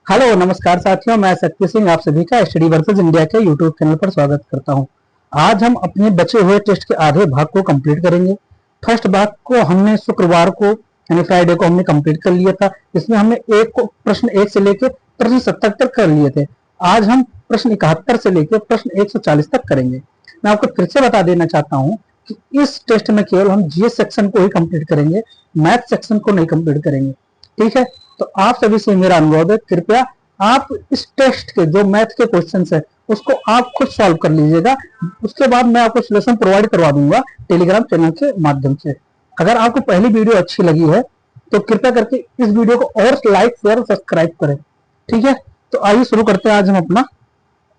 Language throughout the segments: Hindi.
हेलो नमस्कार साथियों, मैं शक्ति सिंह आप सभी का स्टडी वर्सेस इंडिया के यूट्यूब चैनल पर स्वागत करता हूं। आज हम अपने बचे हुए टेस्ट के आधे भाग को कंप्लीट करेंगे। फर्स्ट भाग को हमने शुक्रवार को यानी फ्राइडे को हमने कंप्लीट कर लिया था। इसमें हमने प्रश्न 1 से लेकर प्रश्न 70 तक कर लिए थे। आज हम प्रश्न 71 से लेकर प्रश्न 140 तक करेंगे। मैं आपको फिर से बता देना चाहता हूँ कि इस टेस्ट में केवल हम जीएस सेक्शन को ही कंप्लीट करेंगे, मैथ सेक्शन को नहीं कंप्लीट करेंगे। ठीक है, तो आप सभी से मेरा अनुरोध है, कृपया आप इस टेस्ट के जो मैथ के क्वेश्चंस है उसको आप खुद सॉल्व कर लीजिएगा। उसके बाद मैं आपको सॉल्यूशन प्रोवाइड करवा दूंगा टेलीग्राम चैनल के माध्यम से। अगर आपको पहली वीडियो अच्छी लगी है तो कृपया करके इस वीडियो को और लाइक शेयर सब्सक्राइब करें। ठीक है, तो आइए शुरू करते हैं आज हम अपना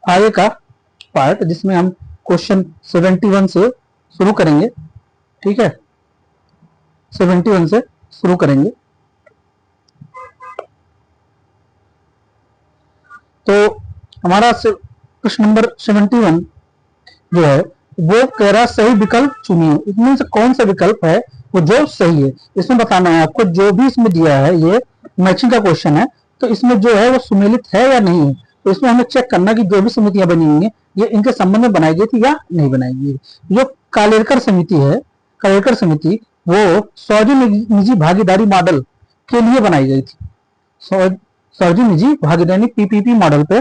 आगे का पार्ट, जिसमें हम क्वेश्चन 71 से शुरू करेंगे। ठीक है, 71 से शुरू करेंगे। तो हमारा प्रश्न नंबर 71 जो है वो कह रहा सही विकल्प चुनिए। इसमें से कौन सा विकल्प है वो जो सही है। इसमें बताना है आपको, जो भी इसमें दिया है ये मैचिंग का क्वेश्चन है, तो इसमें जो है वो सुमेलित है या नहीं है। तो इसमें हमें चेक करना कि जो भी समितियां बनी हुई है ये इनके संबंध में बनाई गई थी या नहीं बनाई गई। जो कालेरकर समिति है, कालेरकर समिति वो सार्वजनिक निजी भागीदारी मॉडल के लिए बनाई गई थी। सार्वजनिक निजी भागीदारी पीपीपी मॉडल पे,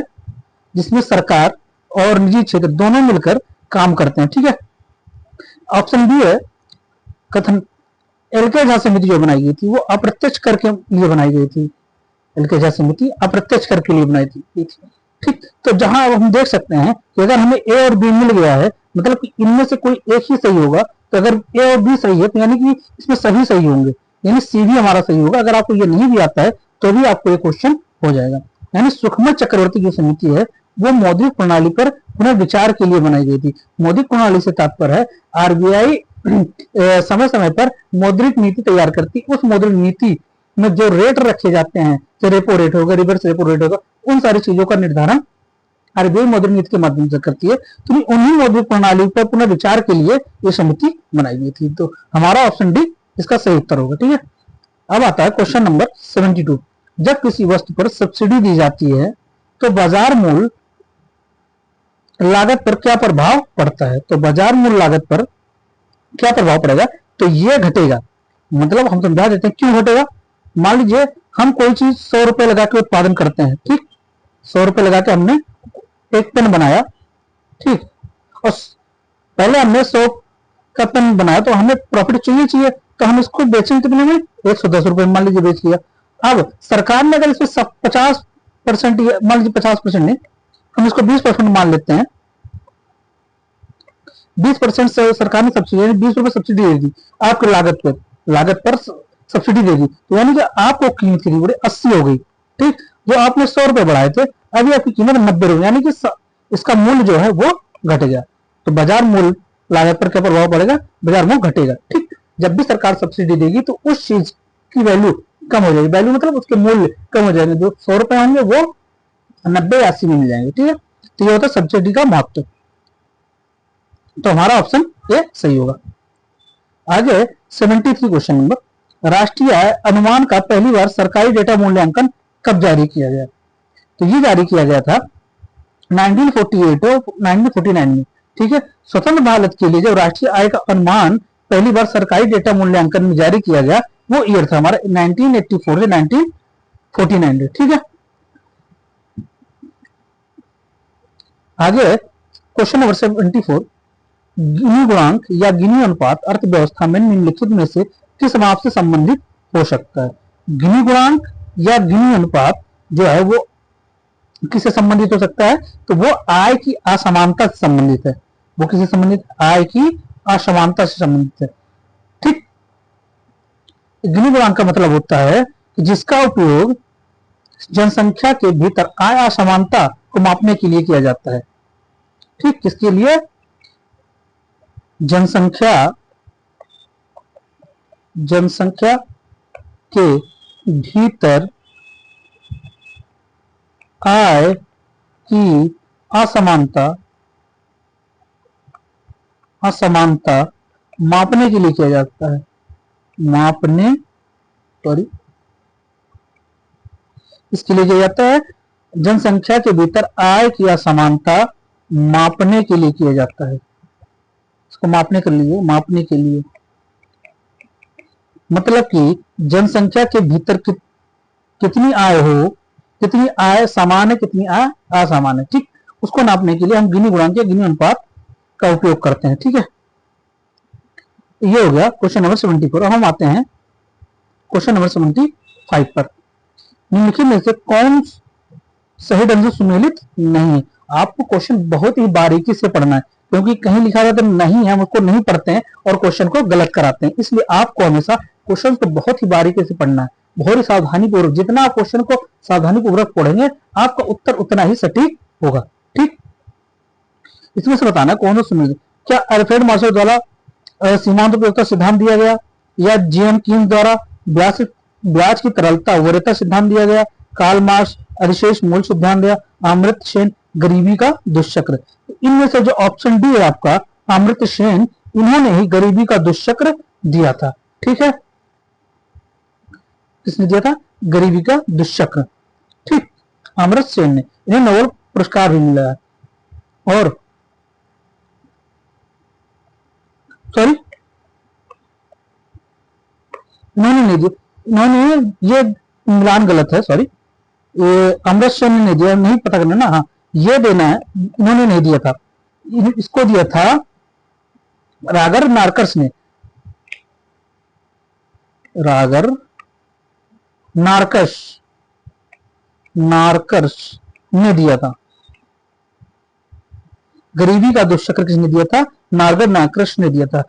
जिसमें सरकार और निजी क्षेत्र दोनों मिलकर काम करते हैं। ठीक है, ऑप्शन बी है कथन एलके झा समिति जो बनाई गई थी वो अप्रत्यक्ष कर के लिए बनाई गई थी। एलके झा समिति अप्रत्यक्ष कर के लिए बनाई थी। ठीक, तो जहां हम देख सकते हैं कि अगर हमें ए और बी मिल गया है, मतलब कि इनमें से कोई एक ही सही होगा, तो अगर ए और बी सही है तो यानी कि इसमें सभी सही होंगे, यानी सी भी हमारा सही होगा। अगर आपको ये नहीं भी आता है तो भी आपको ये क्वेश्चन हो जाएगा। यानी सुखमय चक्रवर्ती जो समिति है वो मौद्रिक प्रणाली पर पुनर्विचार के लिए बनाई गई थी। मौद्रिक प्रणाली से तात्पर्य है आरबीआई समय समय पर मौद्रिक नीति तैयार करती, उस मौद्रिक नीति में जो रेट रखे जाते हैं, जो रेपो रेट होगा, रिवर्स रेपो रेट होगा, उन सारी चीजों का निर्धारण आरबीआई मौद्रिक नीति के माध्यम से करती है। तो उन्हीं मौद्रिक प्रणाली पर पुनर्विचार के लिए ये समिति बनाई गई थी। तो हमारा ऑप्शन डी इसका सही उत्तर होगा। ठीक है, अब आता है क्वेश्चन नंबर 72। जब किसी वस्तु पर सब्सिडी दी जाती है तो बाजार मूल्य लागत पर क्या प्रभाव पड़ता है। तो बाजार मूल्य लागत पर क्या प्रभाव पड़ेगा, तो ये घटेगा। मतलब हम समझा देते हैं क्यों घटेगा। मान लीजिए हम कोई चीज 100 रुपए लगा के उत्पादन करते हैं। ठीक, 100 रुपए लगा के हमने एक पेन बनाया। ठीक, और पहले हमने 100 का पेन बनाया तो हमें प्रॉफिट चाहिए, तो हम इसको बेचेंगे कितने में, 110 रुपए मान लीजिए बेच लिया। अब सरकार ने अगर इसमें 50%, मान लीजिए 50% नहीं, हम इसको 20% मान लेते हैं। 20% से सरकार ने सब्सिडी 20 रुपए सब्सिडी दे दी आपकी लागत पर सब्सिडी दे दी, तो यानी कि आपको कीमत कितनी बढ़ी, 80 हो गई। ठीक, जो आपने 100 रुपए बढ़ाए थे अभी आपकी कीमत 90 रुपए, यानी कि इसका मूल्य जो है वो घट गया। तो बाजार मूल्य लागत पर क्या प्रभाव पड़ेगा, बाजार मूल्य घटेगा। ठीक, जब भी सरकार सब्सिडी देगी तो उस चीज की वैल्यू कम हो जाएगी। वैल्यू मतलब उसके मूल्य कम हो जाएंगे, जो 100 रुपए होंगे वो 90-80 में मिल जाएंगे। ठीक है, तो ये होता है सब्सिडी का महत्व। तो हमारा ऑप्शन ए सही होगा। आगे 73 क्वेश्चन नंबर, राष्ट्रीय आय अनुमान का पहली बार सरकारी डेटा मूल्यांकन कब जारी किया गया। तो ये जारी किया गया था 1948 और 1949 में। ठीक है, स्वतंत्र भारत के लिए जब राष्ट्रीय आय का अनुमान पहली बार सरकारी डेटा मूल्यांकन में जारी किया गया वो ईयर था हमारा 1984 से 1949। ठीक है, आगे क्वेश्चन नंबर 74, गिनी गुणांक या गिनी अनुपात अर्थव्यवस्था में निम्नलिखित में से किस माप से संबंधित हो सकता है। गिनी गुणांक या गिनी अनुपात जो है वो किससे संबंधित हो सकता है, तो वो आय की असमानता से संबंधित है। वो किससे संबंधित, आय की असमानता से संबंधित है। ठीक, गिनी गुणांक का मतलब होता है कि जिसका उपयोग जनसंख्या के भीतर आय असमानता को मापने के लिए किया जाता है। ठीक, किसके लिए, जनसंख्या के भीतर आय की असमानता मापने के लिए किया जाता है। इसके लिए किया जाता है जनसंख्या के भीतर आय की असमानता मापने के लिए किया जाता है। इसको मापने के लिए मतलब कि जनसंख्या के भीतर कितनी आय हो, कितनी आय समान है, कितनी आय असामान्य है, ठीक, उसको नापने के लिए हम गिनी गुणांक या गिनी अनुपात का उपयोग करते हैं। ठीक है, ये हो गया क्वेश्चन नंबर 74। अब हम आते हैं क्वेश्चन नंबर 75 पर। निम्नलिखित में से कौन सही ढंग से सुमेलित नहीं है? आपको क्वेश्चन बहुत ही बारीकी से पढ़ना है, क्योंकि कहीं लिखा रहता है नहीं है, हम उसको नहीं पढ़ते हैं और क्वेश्चन को गलत कराते हैं। इसलिए आपको हमेशा क्वेश्चन को बहुत ही बारीकी से पढ़ना है, बहुत ही सावधानी पूर्वक। जितना आप क्वेश्चन को सावधानी पूर्वक पढ़ेंगे, आपका उत्तर उतना ही सटीक होगा। ठीक, इसमें से बताना कौन सा सुमेलित, क्या अल्फ्रेड मार्शल द्वारा सीमांत उपयोगिता सिद्धांत दिया गया, या जेएम कीन्स द्वारा ब्याज की तरलता वरीयता सिद्धांत दिया गया, कार्ल मार्क्स अधिशेष मूल्य सिद्धांत दिया, अमर्त्य सेन गरीबी का दुष्चक्र। इनमें से जो ऑप्शन डी है आपका, अमर्त्य सेन, इन्होंने ही गरीबी का दुष्चक्र दिया था। ठीक है, किसने दिया था? गरीबी का दुष्चक्र। ठीक, अमर्त्य सेन ने, इन्हें नोबेल पुरस्कार भी मिला है। और सॉरी, इन्होंने ये मिलान गलत है, सॉरी, अमृत सेन ने दिया, नहीं पता करना ना, हाँ ये देना है, इन्होंने नहीं दिया था, इसको दिया था रागर नार्कस ने, रागर नार्कस ने दिया था। गरीबी का दुष्चक्र किसने दिया था? नागर नार्कस ने दिया था।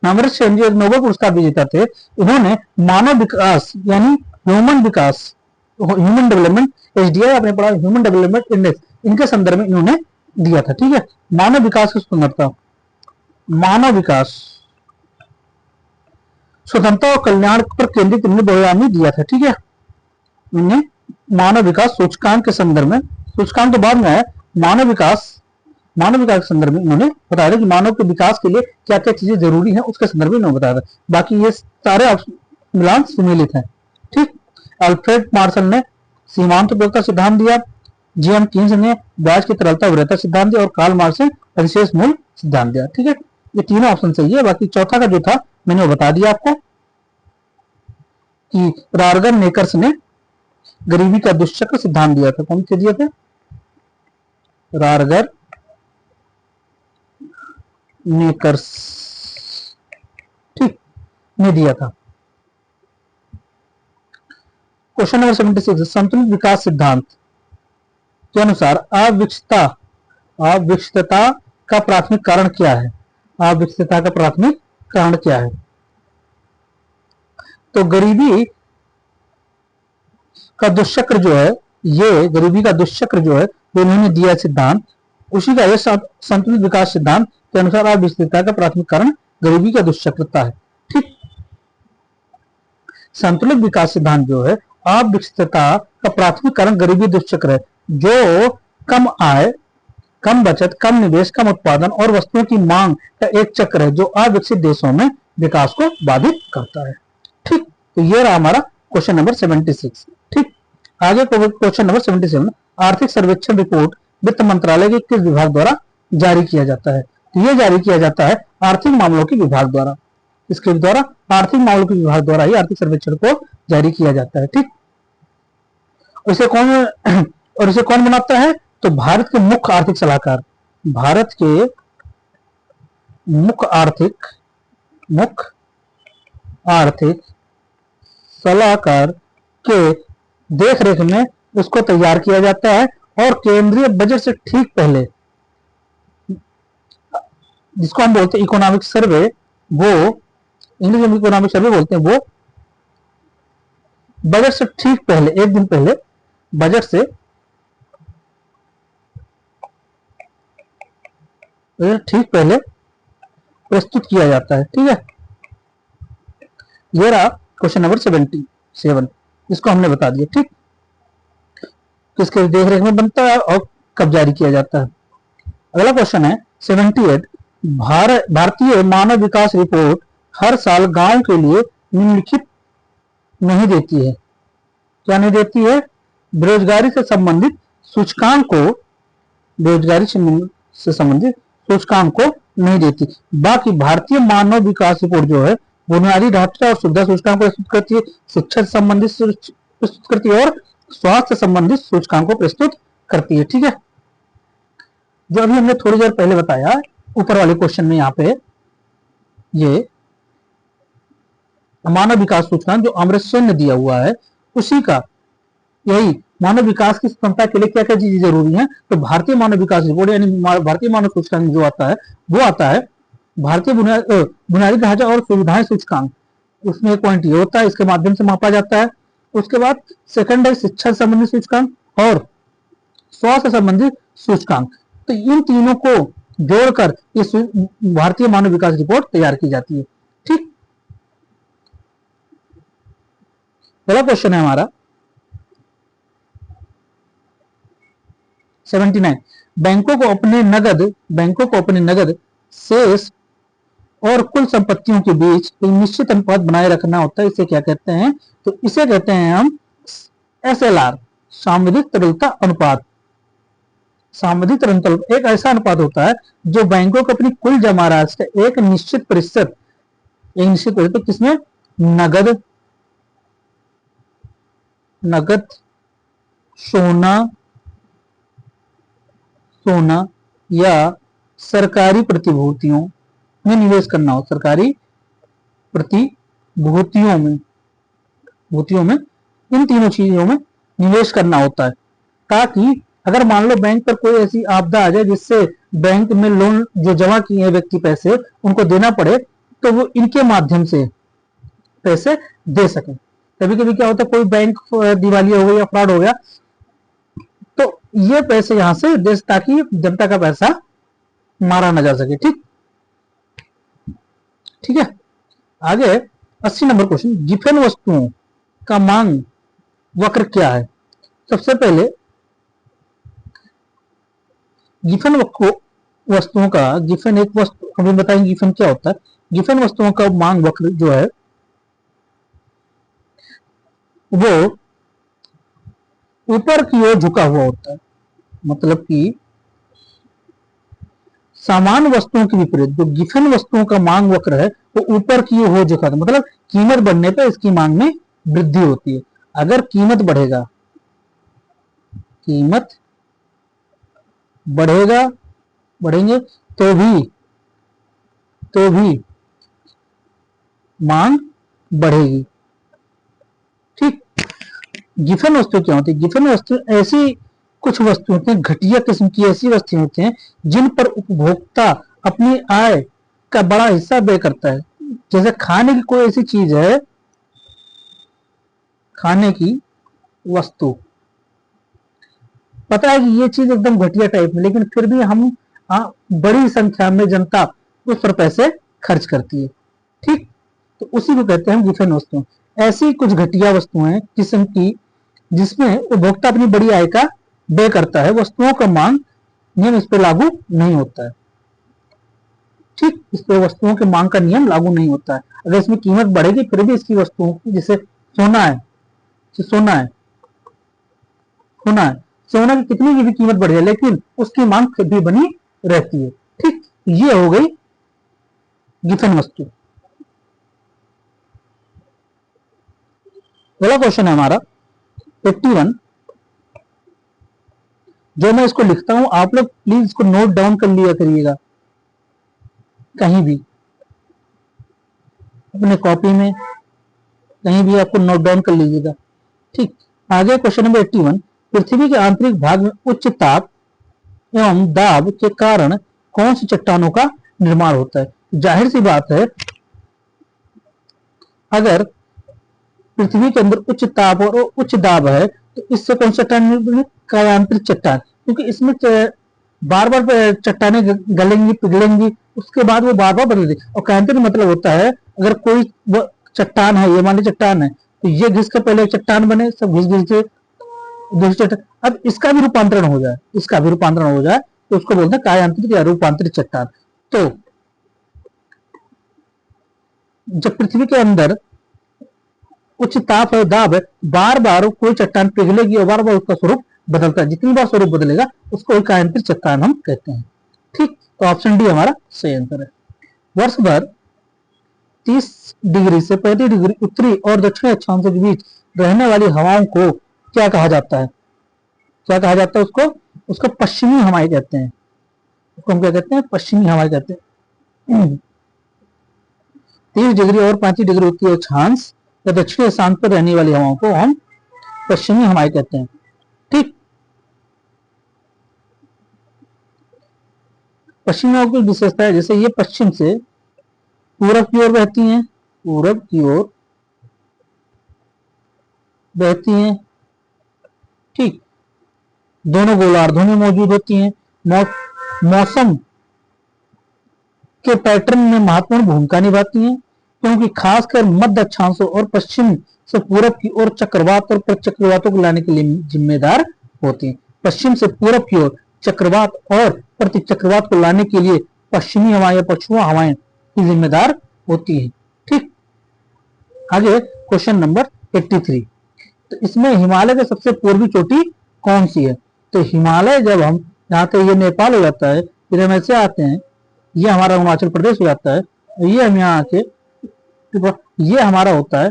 अमृत सेन जो नोबेल पुरस्कार विजेता थे, इन्होंने मानव विकास यानी ह्यूमन विकास, ह्यूमन डेवलपमेंट, एचडीआई आपने पढ़ा, ह्यूमन डेवलपमेंट इंडेक्स, इनके संदर्भ में इन्होंने दिया था। ठीक है, मानव विकास की सुंदरता, मानव विकास, स्वतंत्रता और कल्याण पर केंद्रित इन्होंने 2000 में दिया था। ठीक है, इन्हें मानव विकास सूचकांक के संदर्भ में, सूचकांक तो बाद में है, मानव विकास के संदर्भ में इन्होंने बताया था कि मानव के विकास के लिए क्या क्या चीजें जरूरी हैं, उसके संदर्भ में इन्होंने बताया था। बाकी ये सारे मिलान सुमेलित हैं। ठीक, अल्फ्रेड मार्शल ने सीमांत उपयोगिता सिद्धांत दिया, जेएम कीन्स ने ब्याज की तरलता वरीयता सिद्धांत दिया, और कार्ल मार्क्स ने अधिशेष मूल्य सिद्धांत दिया। ठीक है, ये तीनों ऑप्शन सही है। बाकी चौथा का जो था मैंने वो बता दिया आपको कि रागर नेकर्स ने गरीबी का दुष्चक्र सिद्धांत दिया था। कौन से दिए थे? रागर नेकर्स, ठीक, ने दिया था। क्वेश्चन नंबर 76, संतुलित विकास सिद्धांत के अनुसार अविकसितता का प्राथमिक कारण क्या है? अविकसितता का प्राथमिक कारण क्या है? तो गरीबी का दुष्चक्र जो है, ये गरीबी का दुष्चक्र जो है, जो इन्होंने दिया सिद्धांत, उसी का यह संतुलित विकास सिद्धांत के अनुसार अविकसितता का प्राथमिक कारण गरीबी का दुष्चक्रता है। ठीक, संतुलित विकास सिद्धांत जो है, अविकसितता का प्राथमिक कारण गरीबी दुष्चक्र है, जो कम आय, कम बचत, कम निवेश, कम उत्पादन और वस्तुओं की मांग का एक चक्र है, जो अविकसित देशों में विकास को बाधित करता है। ठीक, तो ये रहा हमारा क्वेश्चन नंबर 76। ठीक, आगे क्वेश्चन नंबर 77, आर्थिक सर्वेक्षण रिपोर्ट वित्त मंत्रालय के किस विभाग द्वारा जारी किया जाता है? तो ये जारी किया जाता है आर्थिक मामलों के विभाग द्वारा। इसके द्वारा, आर्थिक मामलों के विभाग द्वारा ही आर्थिक सर्वेक्षण को जारी किया जाता है। ठीक, इसे कौन बनाता है? तो भारत के मुख्य आर्थिक सलाहकार, भारत के मुख्य आर्थिक सलाहकार के देखरेख में उसको तैयार किया जाता है, और केंद्रीय बजट से ठीक पहले, जिसको हम बोलते हैं इकोनॉमिक सर्वे, वो इंग्लिश में इकोनॉमिक सर्वे बोलते हैं, वो बजट से ठीक पहले, एक दिन पहले बजट से ठीक पहले प्रस्तुत किया जाता है। ठीक है, ये रहा क्वेश्चन नंबर 77, इसको हमने बता दिया। ठीक, किसके देखरेख में बनता है और कब जारी किया जाता है? अगला क्वेश्चन है 78, भारतीय मानव विकास रिपोर्ट हर साल गांव के लिए निम्नलिखित नहीं देती है। क्या नहीं देती है? बेरोजगारी से संबंधित सूचकांक को, बेरोजगारी से संबंधित सूचकांक को नहीं देती। बाकी भारतीय मानव विकास रिपोर्ट जो है बुनियादी ढांचा और सुविधा सूचकांक को प्रस्तुत करती है, शिक्षा से संबंधित प्रस्तुत करती है और स्वास्थ्य से संबंधित सूचकांक को प्रस्तुत करती है। ठीक है, जो अभी हमने थोड़ी देर पहले बताया ऊपर वाले क्वेश्चन में, यहाँ पे ये मानव विकास सूचकांक जो अमर्त्य सेन ने दिया हुआ है, उसी का यही मानव विकास की क्षमता के लिए क्या क्या चीजें जरूरी हैं, तो भारतीय मानव विकास रिपोर्ट यानी भारतीय मानव सूचकांक जो आता है वो आता है भारतीय बुनियादी ढांचा और सुविधाएं सूचकांक। उसमें एक पॉइंट ये होता है, इसके माध्यम से मापा जाता है। उसके बाद सेकंड है शिक्षा से संबंधित सूचकांक और स्वास्थ्य से संबंधित सूचकांक। तो इन तीनों को जोड़कर इस भारतीय मानव विकास रिपोर्ट तैयार की जाती है। ठीक, पहला क्वेश्चन है हमारा 79, बैंकों को अपने नगद शेष और कुल संपत्तियों के बीच एक निश्चित अनुपात बनाए रखना होता है। इसे क्या कहते हैं? तो इसे कहते हैं हम SLR, सामूहिक तरलता अनुपात। सामूहिक तरलता एक ऐसा अनुपात होता है जो बैंकों को अपनी कुल जमा राशि का एक निश्चित प्रतिशत किसमें? नगद, सोना या सरकारी प्रतिभूतियों में निवेश करना हो। सरकारी प्रतिभूतियों में इन तीनों चीजों में निवेश करना होता है, ताकि अगर मान लो बैंक पर कोई ऐसी आपदा आ जाए जिससे बैंक में लोन जो जमा किए हैं व्यक्ति पैसे उनको देना पड़े, तो वो इनके माध्यम से पैसे दे सके। कभी कभी क्या होता है, कोई बैंक दिवालिया हो गया या फ्रॉड हो गया, तो ये पैसे यहां से दे, ताकि जनता का पैसा मारा ना जा सके। ठीक है, आगे 80 नंबर क्वेश्चन, गिफन वस्तुओं का मांग वक्र क्या है? सबसे पहले गिफन वस्तुओं का, गिफन एक वस्तु, हम बताएंगे गिफन क्या होता है। गिफन वस्तुओं का मांग वक्र जो है वो ऊपर की ओर झुका हुआ होता है। मतलब कि समान वस्तुओं के विपरीत जो गिफन वस्तुओं का मांग वक्र है वो ऊपर की ओर हो झुका था, मतलब कीमत बढ़ने पर इसकी मांग में वृद्धि होती है। अगर कीमत बढ़ेंगे तो भी मांग बढ़ेगी। ठीक, गिफन वस्तु क्या होती है? गिफन वस्तु ऐसी कुछ वस्तुएं होती हैं, घटिया किस्म की ऐसी वस्तुएं होती हैं जिन पर उपभोक्ता अपनी आय का बड़ा हिस्सा व्यय करता है। जैसे खाने की कोई ऐसी चीज है, खाने की वस्तु, पता है कि ये चीज एकदम घटिया टाइप में, लेकिन फिर भी हम बड़ी संख्या में जनता उस पर पैसे खर्च करती है। ठीक, तो उसी को कहते हैं गिफन वस्तु। ऐसी कुछ घटिया वस्तुएं किस्म की जिसमें उपभोक्ता अपनी बड़ी आय का व्यय करता है, वस्तुओं का मांग नियम इस पर लागू नहीं होता है। ठीक, इस पर वस्तुओं के मांग का नियम लागू नहीं होता है। अगर इसमें कीमत बढ़ेगी फिर भी इसकी वस्तुओं की, जैसे सोना की कितनी की भी कीमत बढ़ जाए लेकिन उसकी मांग फिर भी बनी रहती है। ठीक, ये हो गई गिफन वस्तु। अगला क्वेश्चन है हमारा 81, जो मैं इसको लिखता हूं आप लोग प्लीज इसको नोट डाउन कर लिया करिएगा कहीं भी, अपने कॉपी में कहीं भी आपको नोट डाउन कर लीजिएगा। ठीक, आगे क्वेश्चन नंबर 81, पृथ्वी के आंतरिक भाग में उच्च ताप एवं दाब के कारण कौन सी चट्टानों का निर्माण होता है? जाहिर सी बात है, अगर पृथ्वी के अंदर उच्च ताप और उच्च दाब है तो इससे कौन सा चट्टान? कायांतरित चट्टान, क्योंकि इसमें बार बार चट्टाने गलेंगी पिघलेंगी, उसके बाद वो बार बार बदलेगी। और कायांतरित मतलब होता है अगर कोई चट्टान है, ये मान ली चट्टान है, तो ये घिस कर पहले चट्टान बने, सब घिस घिस के दूसरी चट्टान, अब इसका भी रूपांतरण हो जाए तो उसको बोलते हैं कायांतरित या रूपांतरित चट्टान। तो जब पृथ्वी के अंदर उच्च ताप और दाब बार बार कोई चट्टान पिघलेगी और बार बार उसका स्वरूप बदलता है, जितनी बार स्वरूप बदलेगा उसको एकांतरित चट्टान हम कहते हैं। ठीक, तो ऑप्शन डी हमारा सही आंसर है। वर्ष भर 30 डिग्री से 35 डिग्री उत्तरी और दक्षिणी अक्षांशों के बीच रहने वाली हवाओं को क्या कहा जाता है? क्या कहा जाता है उसको? उसको पश्चिमी हवाएं कहते हैं। उसको हम क्या कहते हैं? पश्चिमी हवाएं कहते हैं। 30 डिग्री और 35 डिग्री उत्तरी अक्षांश या दक्षिणी अक्षांश पर रहने वाली हवाओं को हम पश्चिमी हवाएं कहते हैं। ठीक, पश्चिमी हवाओं की विशेषता है, जैसे ये पश्चिम से पूरब की ओर बहती हैं, पूरब की ओर बहती हैं। ठीक, दोनों गोलार्धों में मौजूद होती हैं। मौसम के पैटर्न में महत्वपूर्ण भूमिका निभाती हैं, क्योंकि खासकर मध्य अक्षांशों और पश्चिम से पूरब की ओर चक्रवात और प्रतिचक्रवातों को लाने के लिए जिम्मेदार होती हैं। पश्चिम से पूरब की ओर चक्रवात और प्रतिचक्रवात को लाने के लिए पश्चिमी हवाएं या पछुआ हवाएं की जिम्मेदार होती है। ठीक, आगे क्वेश्चन नंबर 83। तो इसमें हिमालय की सबसे पूर्वी चोटी कौन सी है? तो हिमालय जब हम यहाँ से ये नेपाल हो जाता है, फिर हम ऐसे आते हैं, ये हमारा अरुणाचल प्रदेश हो जाता है, ये हम यहाँ आके ये हमारा होता है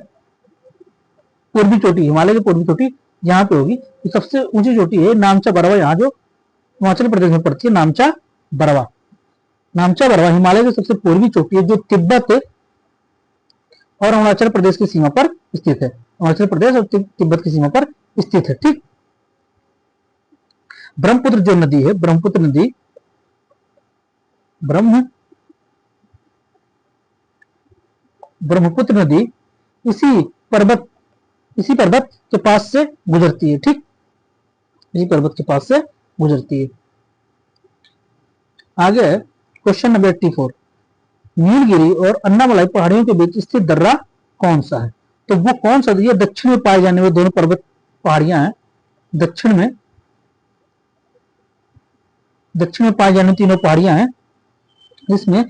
पूर्वी चोटी। हिमालय की पूर्वी चोटी यहाँ पे होगी। तो सबसे ऊंची चोटी है नामचा बरवा, यहाँ जो हिमाचल प्रदेश में पड़ती है, नामचा बरवा। नामचा बरवा हिमालय की सबसे पूर्वी चोटी है, जो तिब्बत और अरुणाचल प्रदेश की सीमा पर स्थित है। अरुणाचल प्रदेश और तिब्बत की सीमा पर स्थित है। ठीक, ब्रह्मपुत्र जो नदी है, ब्रह्मपुत्र नदी ब्रह्मपुत्र नदी इसी पर्वत के पास से गुजरती है। ठीक, इसी पर्वत के पास से गुजरती है। आगे क्वेश्चन नंबर 84। नीलगिरी और अन्नामलाई पहाड़ियों के बीच स्थित दर्रा कौन सा है? तो वो कौन सा? ये दक्षिण में पाए जाने वाले दोनों पर्वत पहाड़ियां हैं। दक्षिण में पाए जाने तीनों पहाड़ियां हैं। इसमें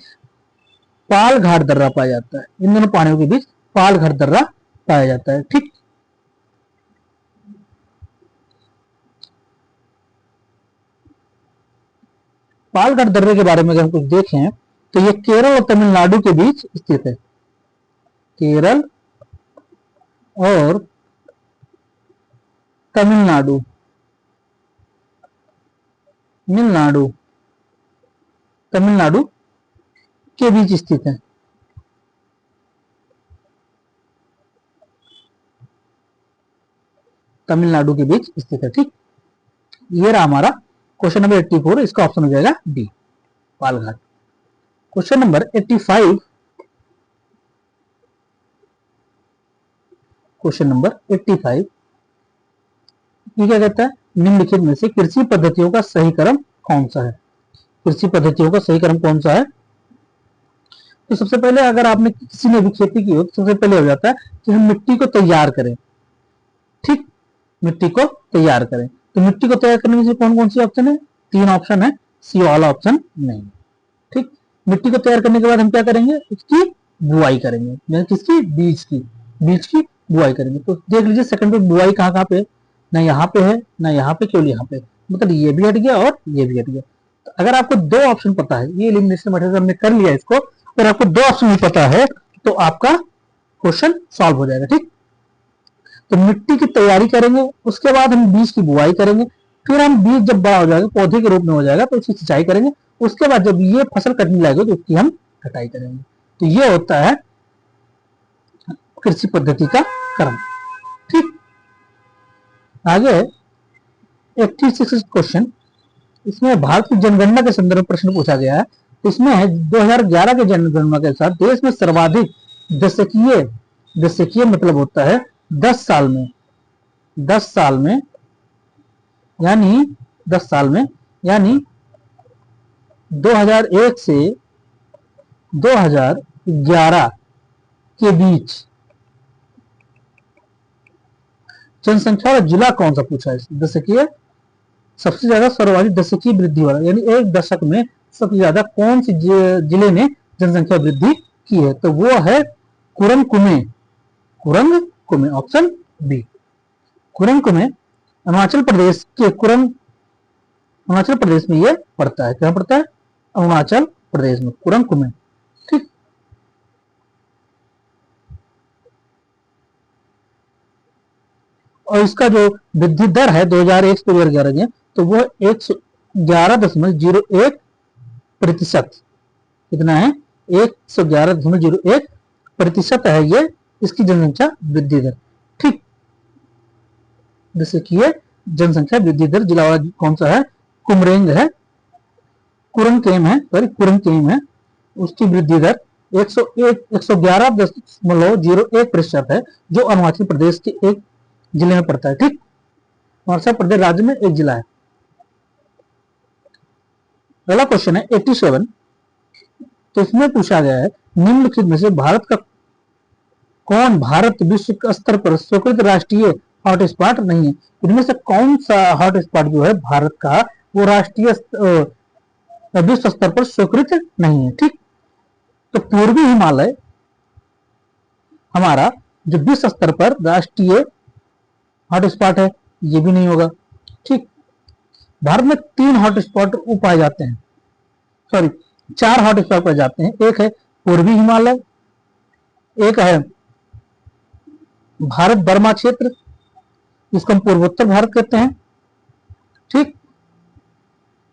पालघाट दर्रा पाया जाता है। इन दोनों पहाड़ियों के बीच पालघाट दर्रा पाया जाता है। ठीक, पालघाट दर्रे के बारे में अगर हम कुछ देखें तो ये केरल और तमिलनाडु के बीच स्थित है। केरल और तमिलनाडु के बीच स्थित है। तमिलनाडु के बीच स्थित है। ठीक, ये रहा हमारा क्वेश्चन नंबर 84। इसका ऑप्शन हो जाएगा D, Palghat. Question number 85। Question number 85 ये क्या कहता है? निम्नलिखित में से कृषि पद्धतियों का सही क्रम कौन सा है? कृषि पद्धतियों का सही क्रम कौन सा है? तो सबसे पहले अगर आपने किसी ने भी खेती की हो तो सबसे पहले हो जाता है कि हम मिट्टी को तैयार करें। ठीक, मिट्टी को तैयार करें। तो मिट्टी को तैयार करने में कौन कौन सी ऑप्शन है? 3 ऑप्शन है, सी वाला ऑप्शन नहीं। ठीक, मिट्टी को तैयार करने के बाद हम क्या करेंगे? उसकी बुआई करेंगे। किसकी? बीज की बुआई करेंगे। तो देख लीजिए सेकंड पे बुआई कहाँ पे? ना यहाँ पे है, ना यहाँ पे, केवल यहाँ पे। मतलब ये भी हट गया और ये भी हट गया। तो अगर आपको 2 ऑप्शन पता है, ये एलिमिनेशन मेथड हमने कर लिया इसको, अगर आपको 2 ऑप्शन नहीं पता है तो आपका क्वेश्चन सॉल्व हो जाएगा। ठीक, तो मिट्टी की तैयारी करेंगे, उसके बाद हम बीज की बुआई करेंगे, फिर हम बीज जब बड़ा हो जाएगा, पौधे के रूप में हो जाएगा, तो उसकी सिंचाई करेंगे, उसके बाद जब ये फसल कटने लगेगी तो उसकी हम कटाई करेंगे। तो ये होता है कृषि पद्धति का क्रम। ठीक, आगे 86 क्वेश्चन, इसमें भारत की जनगणना के संदर्भ प्रश्न पूछा गया है। इसमें 2011 के जनगणना के अनुसार देश में सर्वाधिक दशकीय मतलब होता है 10 साल में यानी 2001 से 2011 के बीच जनसंख्या का जिला कौन सा पूछा है? दशकीय सबसे ज्यादा सर्वाधिक दशकीय वृद्धि वाला, यानी एक दशक में सबसे ज्यादा कौन सी जिले ने जनसंख्या वृद्धि की है? तो वो है कुरंग कुमे, ऑप्शन बी। कुरंकुमे अरुणाचल प्रदेश के अरुणाचल प्रदेश में ये पड़ता है। क्या पड़ता है? अरुणाचल प्रदेश में कुरंकुमे। ठीक, और इसका जो वृद्धि दर है 2001 से 2011 में, तो वो 111.01%। कितना है? 111.01% है ये इसकी जनसंख्या वृद्धि दर। ठीक, जैसे कि ये जनसंख्या वृद्धि दर जिला कौन सा है? कुमरेंग है, कुरंगकेम है, सॉरी कुरंगकेम है। उसकी वृद्धि दर 111.01% है, जो अरुणाचल प्रदेश के एक जिले में पड़ता है। ठीक, अरुणाचल प्रदेश राज्य में एक जिला है। अगला क्वेश्चन है 87। तो इसमें पूछा गया है निम्नलिखित में से भारत का कौन भारत विश्व स्तर पर स्वीकृत राष्ट्रीय हॉटस्पॉट नहीं है? इनमें से कौन सा हॉटस्पॉट जो है भारत का वो राष्ट्रीय विश्व स्तर पर स्वीकृत नहीं है? ठीक, तो पूर्वी हिमालय हमारा जो विश्व स्तर पर राष्ट्रीय हॉटस्पॉट है, ये भी नहीं होगा। ठीक, भारत में 3 हॉटस्पॉट पाए जाते हैं, सॉरी 4 हॉटस्पॉट पाए जाते हैं। एक है पूर्वी हिमालय, एक है भारत बर्मा क्षेत्र, जिसको हम पूर्वोत्तर भारत कहते हैं। ठीक,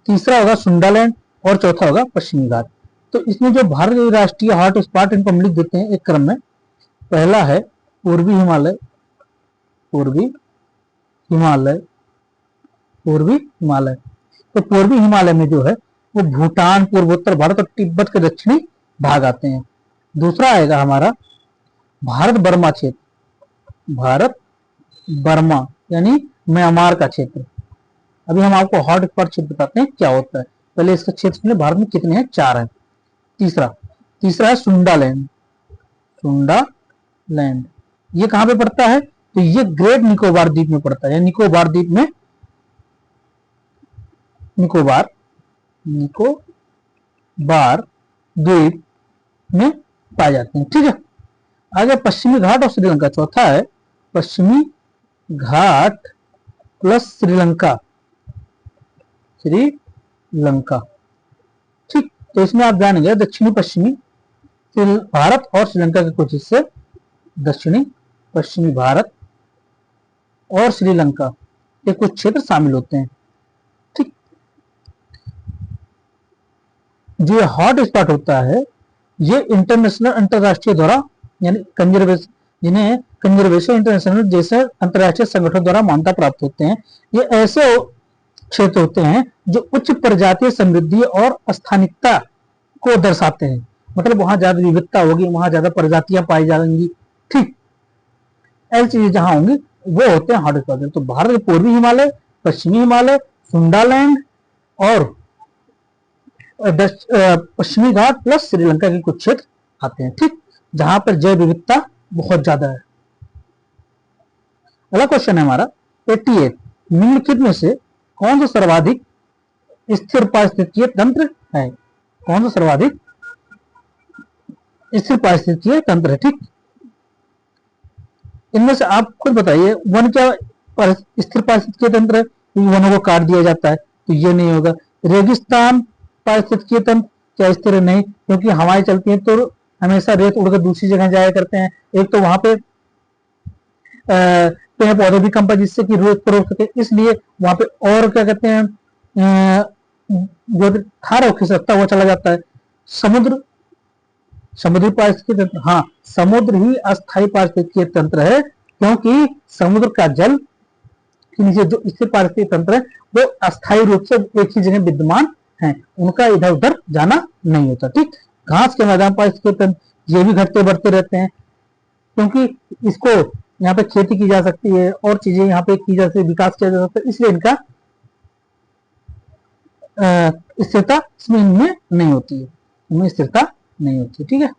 तीसरा होगा सुंडालैंड और चौथा होगा पश्चिमी घाट। तो इसमें जो भारत राष्ट्रीय हॉटस्पॉट इनको हम लिख देते हैं एक क्रम में। पहला है पूर्वी हिमालय, पूर्वी हिमालय, पूर्वी हिमालय। तो पूर्वी हिमालय में जो है वो भूटान, पूर्वोत्तर भारत और तिब्बत के दक्षिणी भाग आते हैं। दूसरा आएगा हमारा भारत बर्मा क्षेत्र, भारत बर्मा यानी म्यांमार का क्षेत्र। अभी हम आपको हॉटस्पॉट क्षेत्र बताते हैं क्या होता है। पहले इसका क्षेत्र भारत में कितने हैं? 4 है। तीसरा है सुंडालैंड, सुंडालैंड ये कहां पे पड़ता है? तो ये ग्रेट निकोबार द्वीप में पड़ता है। निकोबार द्वीप में, निकोबार द्वीप में पाए जाते हैं। ठीक है, आगे पश्चिमी घाट और श्रीलंका। चौथा है पश्चिमी घाट प्लस श्रीलंका, श्रीलंका। ठीक, तो इसमें आप जानेंगे दक्षिणी पश्चिमी भारत और श्रीलंका के कुछ हिस्से, दक्षिणी पश्चिमी भारत और श्रीलंका के कुछ क्षेत्र शामिल होते हैं। ठीक, जो हॉट स्पॉट होता है ये इंटरनेशनल अंतरराष्ट्रीय द्वारा यानी कंजर्वेशन, जिन्हें कंजर्वेशन इंटरनेशनल जैसे अंतरराष्ट्रीय संगठन द्वारा मान्यता प्राप्त होते हैं। ये ऐसे क्षेत्र होते हैं जो उच्च प्रजातीय समृद्धि और स्थानिकता को दर्शाते हैं। मतलब वहां ज्यादा विविधता होगी, वहां ज्यादा प्रजातियां पाई जाएंगी। ठीक, ऐसी चीजें जहां होंगी वो होते हैं हॉटस्पॉट। तो भारत के पूर्वी हिमालय, पश्चिमी हिमालय, सुंडालैंड और पश्चिमी घाट प्लस श्रीलंका के कुछ क्षेत्र आते हैं। ठीक, जहां पर जैव विविधता बहुत ज्यादा है। अगला क्वेश्चन है हमारा 88। निम्नलिखित में से कौन सा सर्वाधिक स्थिर पारिस्थितिकीय तंत्र है? कौन सा सर्वाधिक स्थिर पारिस्थितिकीय तंत्र है? ठीक, इनमें से आप खुद बताइए वन क्या स्थिर पारिस्थितिकीय तंत्र है? वनों को काट दिया जाता है तो ये नहीं होगा। रेगिस्तान पारिस्थितिकीय तंत्र क्या स्थिर है? नहीं, क्योंकि हवाएं चलती हैं तो हमेशा रेत उड़कर दूसरी जगह जाया करते हैं। एक तो वहां पे पेड़ पौधे भी कम पाए जिससे कि रेत को रोक सके, इसलिए वहां पे और क्या कहते हैं जो खारा खिसकता हुआ चला जाता है। समुद्री पारिस्थितिकीय तंत्र, हाँ समुद्र ही अस्थायी पारिस्थितिकीय तंत्र है, क्योंकि समुद्र का जल के नीचे जो स्थिर पारिस्थितिकीय तंत्र है वो अस्थायी रूप से एक ही जगह विद्यमान है, उनका इधर उधर जाना नहीं होता। ठीक, घास के मैदान पारिस्थितिकीय तंत्र ये भी घटते बढ़ते रहते हैं, क्योंकि इसको यहाँ पे खेती की जा सकती है और चीजें यहाँ पे की जा सकती है, विकास किया जा सकता है, इसलिए इनका स्थिरता इसमें इनमें नहीं होती है, इनमें स्थिरता नहीं होती है। ठीक है,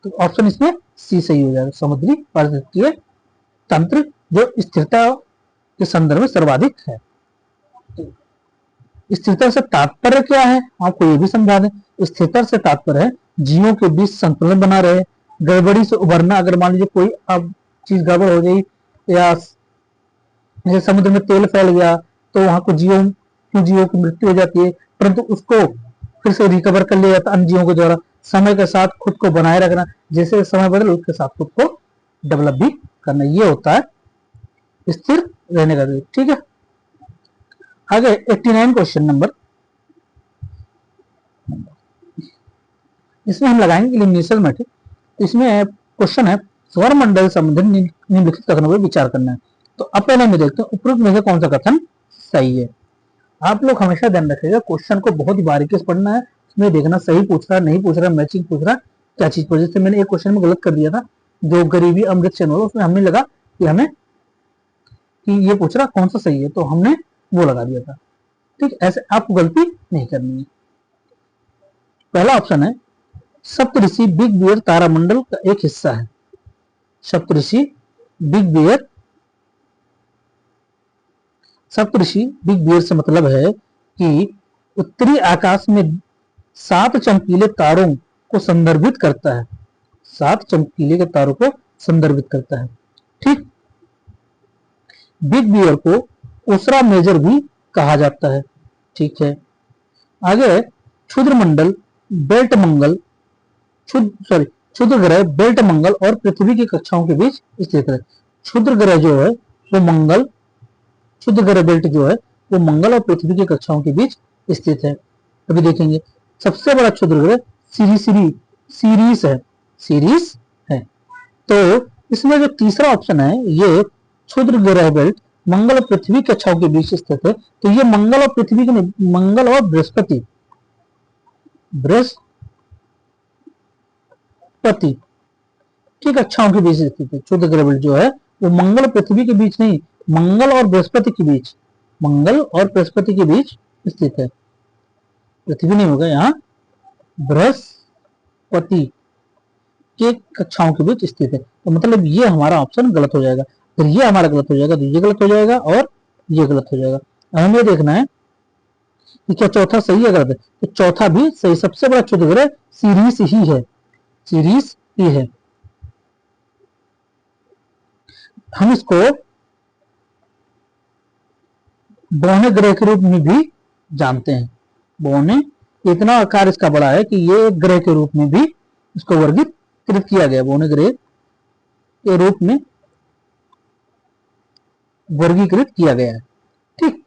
तो ऑप्शन इसमें सी सही हो जाएगा, समुद्री पारिस्थितिकीय तंत्र जो स्थिरता के संदर्भ में सर्वाधिक है। स्थिरता से तात्पर्य क्या है आपको ये भी समझा दें। स्थिरता से तात्पर्य है जीवों के बीच संतुलन बना रहे, गड़बड़ी से उभरना। अगर मान लीजिए कोई अब चीज गड़बड़ हो गई, या जैसे समुद्र में तेल फैल गया तो वहां कुछ जीवों की मृत्यु हो जाती है, परंतु उसको फिर से रिकवर कर लिया जाता अन्य जीवों के द्वारा। समय के साथ खुद को बनाए रखना, जैसे समय बदले उसके साथ खुद को डेवलप भी करना, ये होता है स्थिर रहने का। ठीक है, आगे 89 क्वेश्चन नंबर, इसमें हम लगाएंगे इलिमिनेशन मेथड। इसमें क्वेश्चन है सौरमंडल संबंधी निम्नलिखित कथनों पर विचार करना है। तो अब पहले में देखते हैं उपरोक्त में से कौन सा कथन सही है। आप लोग हमेशा ध्यान रखिएगा, क्वेश्चन को बहुत ही बारीकी से पढ़ना है, उसमें देखना सही पूछ रहा नहीं पूछ रहा, मैचिंग पूछ रहा, क्या चीज पूछ। जैसे मैंने एक क्वेश्चन में गलत कर दिया था, जो गरीबी अमृत चैनल, उसमें हमने लगा कि हमें कि ये पूछ रहा कौन सा सही है, तो हमने वो लगा दिया था। ठीक, ऐसे आपको गलती नहीं करनी है। पहला ऑप्शन है सप्तऋषि बिग बियर तारामंडल का एक हिस्सा है। सप्तऋषि बिग बियर, सप्तऋषि बिग बियर से मतलब है कि उत्तरी आकाश में 7 चमकीले तारों को संदर्भित करता है, 7 चमकीले के तारों को संदर्भित करता है। ठीक, बिग बियर को ओसरा मेजर भी कहा जाता है। ठीक है, आगे क्षुद्र मंडल बेल्ट मंगल, क्षुद्र ग्रह बेल्ट मंगल और पृथ्वी की कक्षाओं के बीच स्थित है। क्षुद्र ग्रह जो है वो मंगल, क्षुद्र ग्रह बेल्ट जो है वो मंगल और पृथ्वी की कक्षाओं के बीच स्थित है। अभी देखेंगे सबसे बड़ा क्षुद्र ग्रह सीरीस है, सीरीस है। तो इसमें जो तीसरा ऑप्शन है, ये क्षुद्र ग्रह बेल्ट मंगल और पृथ्वी की कक्षाओं के बीच स्थित है, तो ये मंगल और पृथ्वी के, मंगल और बृहस्पति की कक्षाओं के बीच स्थित है। क्षुद्र ग्रह बेल्ट जो है वो मंगल और पृथ्वी के बीच नहीं, मंगल और बृहस्पति के बीच, मंगल और बृहस्पति के बीच स्थित है। पृथ्वी नहीं होगा, यहाँ बृहस्पति के कक्षाओं के बीच स्थित है। तो मतलब ये हमारा ऑप्शन गलत हो जाएगा, फिर ये हमारा गलत हो जाएगा, तो ये गलत हो जाएगा और ये गलत हो जाएगा। हमें देखना है कि क्या चौथा सही है गलत है, तो चौथा भी सही। सबसे बड़ा क्षुद्र ग्रह सीरीस ही है, सीरीस ही है। हम इसको बौने ग्रह के रूप में भी जानते हैं। बौने, इतना आकार इसका बड़ा है कि ये एक ग्रह के रूप में भी इसको वर्गीकृत किया गया, बौने ग्रह के रूप में वर्गीकृत किया गया है। ठीक,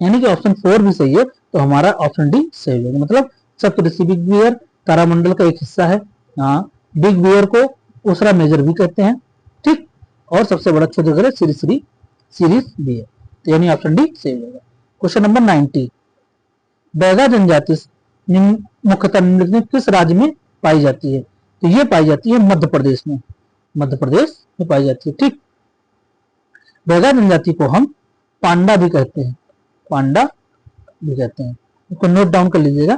यानी कि ऑप्शन 4 भी सही है, तो हमारा ऑप्शन डी सही होगा। मतलब सप्तऋषि बिग बियर तारामंडल का एक हिस्सा है। हाँ, बिग बियर को दूसरा मेजर भी कहते हैं। ठीक, और सबसे बड़ा क्षुद्र ग्रह सीरीस भी है, तो यानी ऑप्शन डी सही होगा। क्वेश्चन नंबर 90, बैगा जनजाति मुख्यतः निम्नलिखित में किस राज्य में पाई जाती है? तो ये पाई जाती है मध्य प्रदेश में, मध्य प्रदेश में पाई जाती है। ठीक, बैगा जनजाति को हम पांडा भी कहते हैं, पांडा भी कहते हैं, इसको नोट डाउन कर लीजिएगा।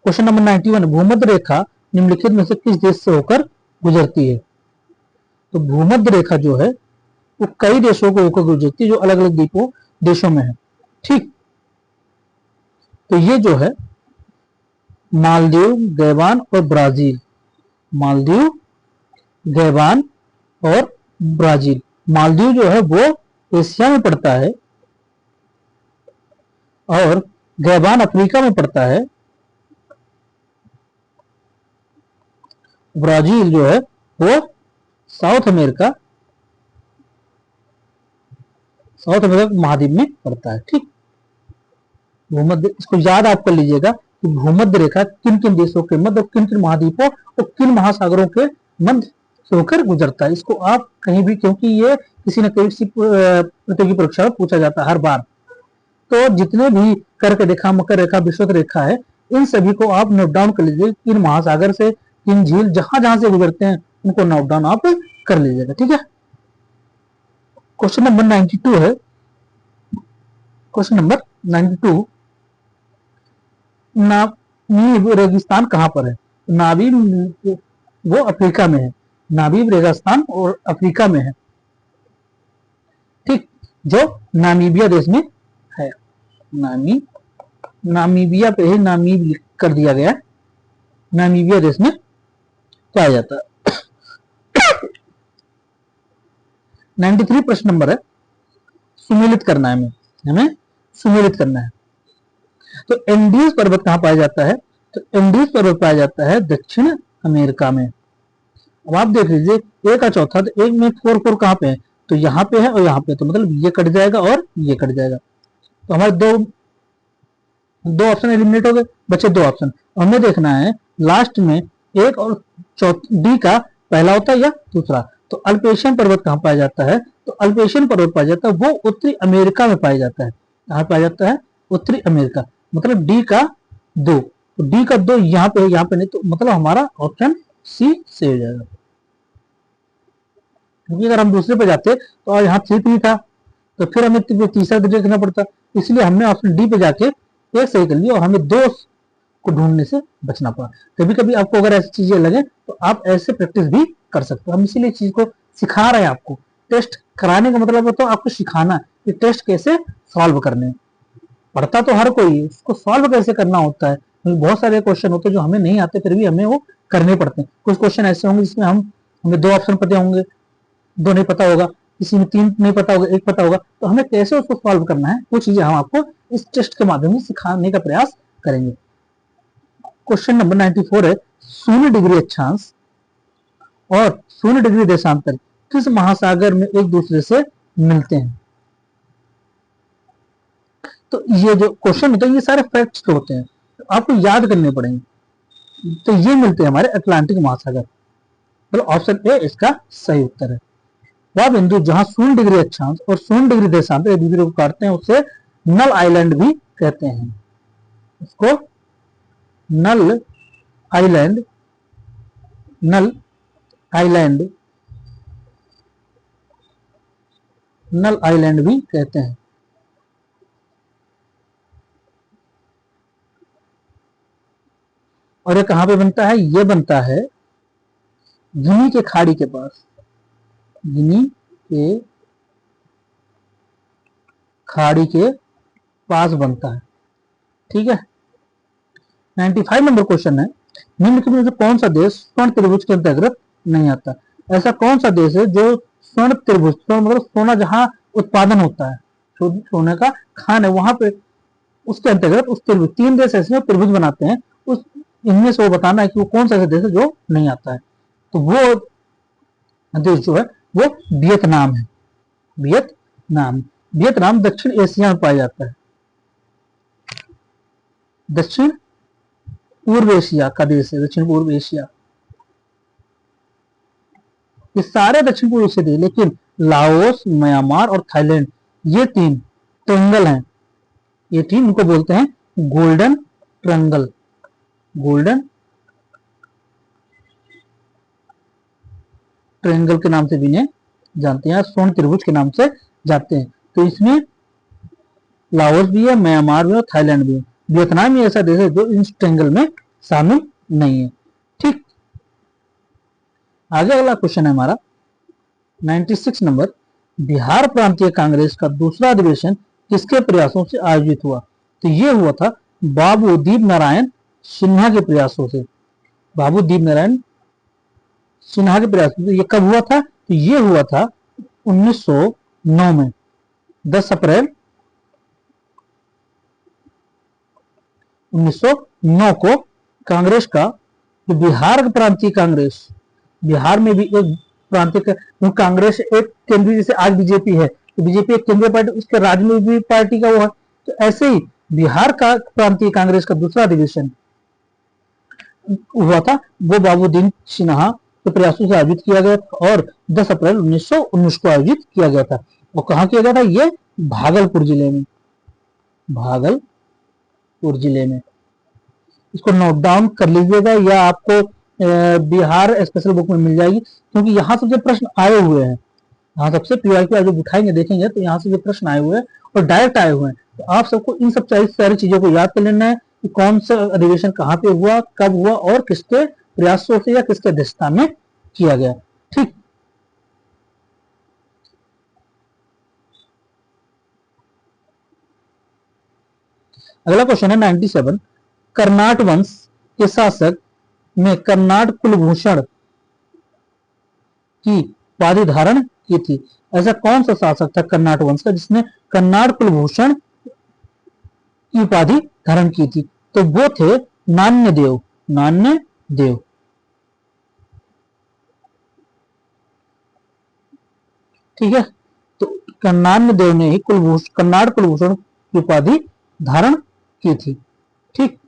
क्वेश्चन नंबर 91, भूमध्य रेखा निम्नलिखित में से किस देश से होकर गुजरती है? तो भूमध्य रेखा जो है वो कई देशों को होकर गुजरती है, जो अलग अलग द्वीपों देशों में है। ठीक, तो ये जो है मालदीव, गैबान और ब्राजील, मालदीव, गैबान और ब्राजील। मालदीव जो है वो एशिया में पड़ता है और गैबान अफ्रीका में पड़ता है। ब्राजील जो है वो साउथ अमेरिका महाद्वीप में पड़ता है। ठीक, भूमध्य, इसको याद आप कर लीजिएगा कि भूमध्य रेखा किन किन देशों के मध्य, किन किन महाद्वीपों और किन महासागरों के मध्य से होकर गुजरता है। इसको आप कहीं भी, क्योंकि ये किसी न किसी प्रतियोगी परीक्षा में पूछा जाता है हर बार, तो जितने भी कर्क रेखा, मकर रेखा, विषुवत रेखा है, इन सभी को आप नोट डाउन कर लीजिए। किन महासागर से, किन झील, जहां जहां से गुजरते हैं उनको नोट डाउन आप कर लीजिएगा। ठीक है, क्वेश्चन नंबर 92 है। क्वेश्चन नंबर 92, नामीब रेगिस्तान कहां पर है? नामीब वो अफ्रीका में है, नामीब रेगिस्तान और अफ्रीका में है। ठीक, जो नामीबिया देश में है। नामीबिया पे ही नामीब कर दिया गया, नामीबिया देश में पाया जाता है। 93 प्रश्न नंबर है, सुमेलित करना है हमें सुमेलित करना है। तो एंडीज पर्वत कहां पाया जाता है? तो एंडीज पर्वत पाया जाता है दक्षिण अमेरिका में। अब आप देख लीजिए ए का चौथा, तो एक में 4 4 कहां पे है? तो यहाँ पे है और यहाँ पे, तो मतलब ये कट जाएगा और ये कट जाएगा, तो हमारे दो ऑप्शन एलिमिनेट हो गए, बचे 2 ऑप्शन। हमें देखना है लास्ट में एक और डी का पहला होता है या दूसरा। तो अल्पेशियन पर्वत कहां पाया जाता है? तो अल्पेशियन पर्वत पाया जाता है वो उत्तरी अमेरिका में पाया जाता है। कहां पाया जाता है? उत्तरी अमेरिका। मतलब डी का 2, तो डी का 2 यहाँ पे है, यहाँ पे नहीं, तो मतलब हमारा ऑप्शन सी से हो जाएगा। क्योंकि अगर हम दूसरे पे जाते तो यहाँ 3 3 था, तो फिर हमें तीसरा देखना पड़ता, इसलिए हमने ऑप्शन डी पे जाके एक सही कर लिया और हमें 2 को ढूंढने से बचना पड़ा। कभी कभी आपको अगर ऐसी चीजें लगे तो आप ऐसे प्रैक्टिस भी कर सकते हो। हम इसीलिए चीज को सिखा रहे हैं आपको। टेस्ट कराने का मतलब होता है आपको सिखाना कि टेस्ट कैसे सॉल्व करने। पढ़ता तो हर कोई, उसको सॉल्व कैसे करना होता है। बहुत सारे क्वेश्चन होते हैं जो हमें नहीं आते, फिर भी हमें वो करने पड़ते हैं। कुछ क्वेश्चन ऐसे होंगे जिसमें हमें 2 ऑप्शन पता होंगे, 2 नहीं पता होगा, किसी में 3 नहीं पता होगा, 1 पता होगा, तो हमें कैसे उसको सॉल्व करना है वो चीजें हम आपको इस टेस्ट के माध्यम से सिखाने का प्रयास करेंगे। क्वेश्चन नंबर 94 है, 0 डिग्री अक्षांश और 0 डिग्री देशांतर किस महासागर में एक दूसरे से मिलते हैं? तो ये जो क्वेश्चन होते हैं ये सारे फैक्ट्स होते हैं, तो आपको याद करने पड़ेंगे। तो ये मिलते हैं हमारे अटलांटिक महासागर, मतलब ऑप्शन ए इसका सही उत्तर है। वह बिंदु जहां 0 डिग्री अक्षांश और 0 डिग्री देशांतर एक दूसरे को काटते हैं उसे नल आइलैंड भी कहते हैं। उसको नल आइलैंड नल आइलैंड नल आइलैंड भी कहते हैं। और ये कहां पे बनता है? ये बनता है गिनी के खाड़ी के पास, गिनी के खाड़ी के पास बनता है। ठीक है। 95 नंबर क्वेश्चन है, निम्नलिखित में से कौन सा देश स्वर्ण त्रिभुज के अंतर्गत नहीं आता? ऐसा कौन सा देश है जो स्वर्ण त्रिभुज, स्वर्ण मतलब सोना जहां उत्पादन होता है, सोने का खान है वहां पे, उसके अंतर्गत उस त्रिभुज, 3 देश ऐसे त्रिभुज बनाते हैं, उस इनमें से वो बताना है कि वो कौन सा ऐसा देश है जो नहीं आता है। तो वो देश जो है वो वियतनाम है। वियतनाम दक्षिण एशिया में पाया जाता है, दक्षिण पूर्व एशिया का देश है, दक्षिण पूर्व एशिया। ये सारे दक्षिण पूर्व एशिया देश, लेकिन लाओस, म्यांमार और थाईलैंड ये 3 ट्रायंगल हैं। ये 3 इनको बोलते हैं गोल्डन ट्रायंगल, गोल्डन ट्रायंगल के नाम से भी इन्हें जानते हैं, स्वर्ण त्रिभुज के नाम से जानते हैं। तो इसमें लाओस भी है, म्यांमार भी है, थाईलैंड भी है। वियतनाम ही ऐसा देश है जो इस ट्रायंगल में शामिल नहीं है। ठीक, आगे अगला क्वेश्चन है हमारा 96 नंबर, बिहार प्रांतीय कांग्रेस का दूसरा अधिवेशन किसके प्रयासों से आयोजित हुआ? तो ये हुआ था बाबू दीप नारायण सिन्हा के प्रयासों से। बाबू दीप नारायण सिन्हा के प्रयासों से। ये कब हुआ था? तो ये हुआ था 1909 में, 10 अप्रैल 1909 को कांग्रेस का, जो बिहार प्रांतीय कांग्रेस, बिहार में भी एक प्रांतीय कांग्रेस एक केंद्रीय, जैसे आज बीजेपी है तो बीजेपी एक केंद्रीय पार्टी, उसके राज्य में भी पार्टी का वो है, तो ऐसे ही बिहार का प्रांतीय कांग्रेस का दूसरा अधिवेशन हुआ था, वो बाबूदीन सिन्हा के प्रयासों से आयोजित किया गया था और 10 अप्रैल 1919 को आयोजित किया गया था। और कहां किया गया था? ये भागलपुर जिले में, भागलपुर जिले में। इसको नोट डाउन कर लीजिएगा या आपको बिहार स्पेशल बुक में मिल जाएगी, क्योंकि यहाँ से जो प्रश्न आए हुए हैं, यहाँ सबसे पीआईक्यू जो उठाएंगे देखेंगे तो यहाँ से जो प्रश्न आए हुए हैं और डायरेक्ट आए हुए हैं, तो आप सबको इन सब सारी चीजों को याद कर लेना है कि कौन सा अधिवेशन कहाँ पे हुआ, कब हुआ और किसके प्रयासों से या किसके अध्यक्षता में किया गया। ठीक, अगला क्वेश्चन है 97, कर्नाट वंश के शासक में कर्नाट कुलभूषण की उपाधि धारण की थी। ऐसा कौन सा शासक था कन्नाट वंश का जिसने कन्नाड कुलभूषण की उपाधि धारण की थी? तो वो थे नान्य देव। नान्य देव, ठीक है। तो कन्नान्य देव ने ही कन्नाड कुलभूषण की उपाधि धारण की थी। ठीक,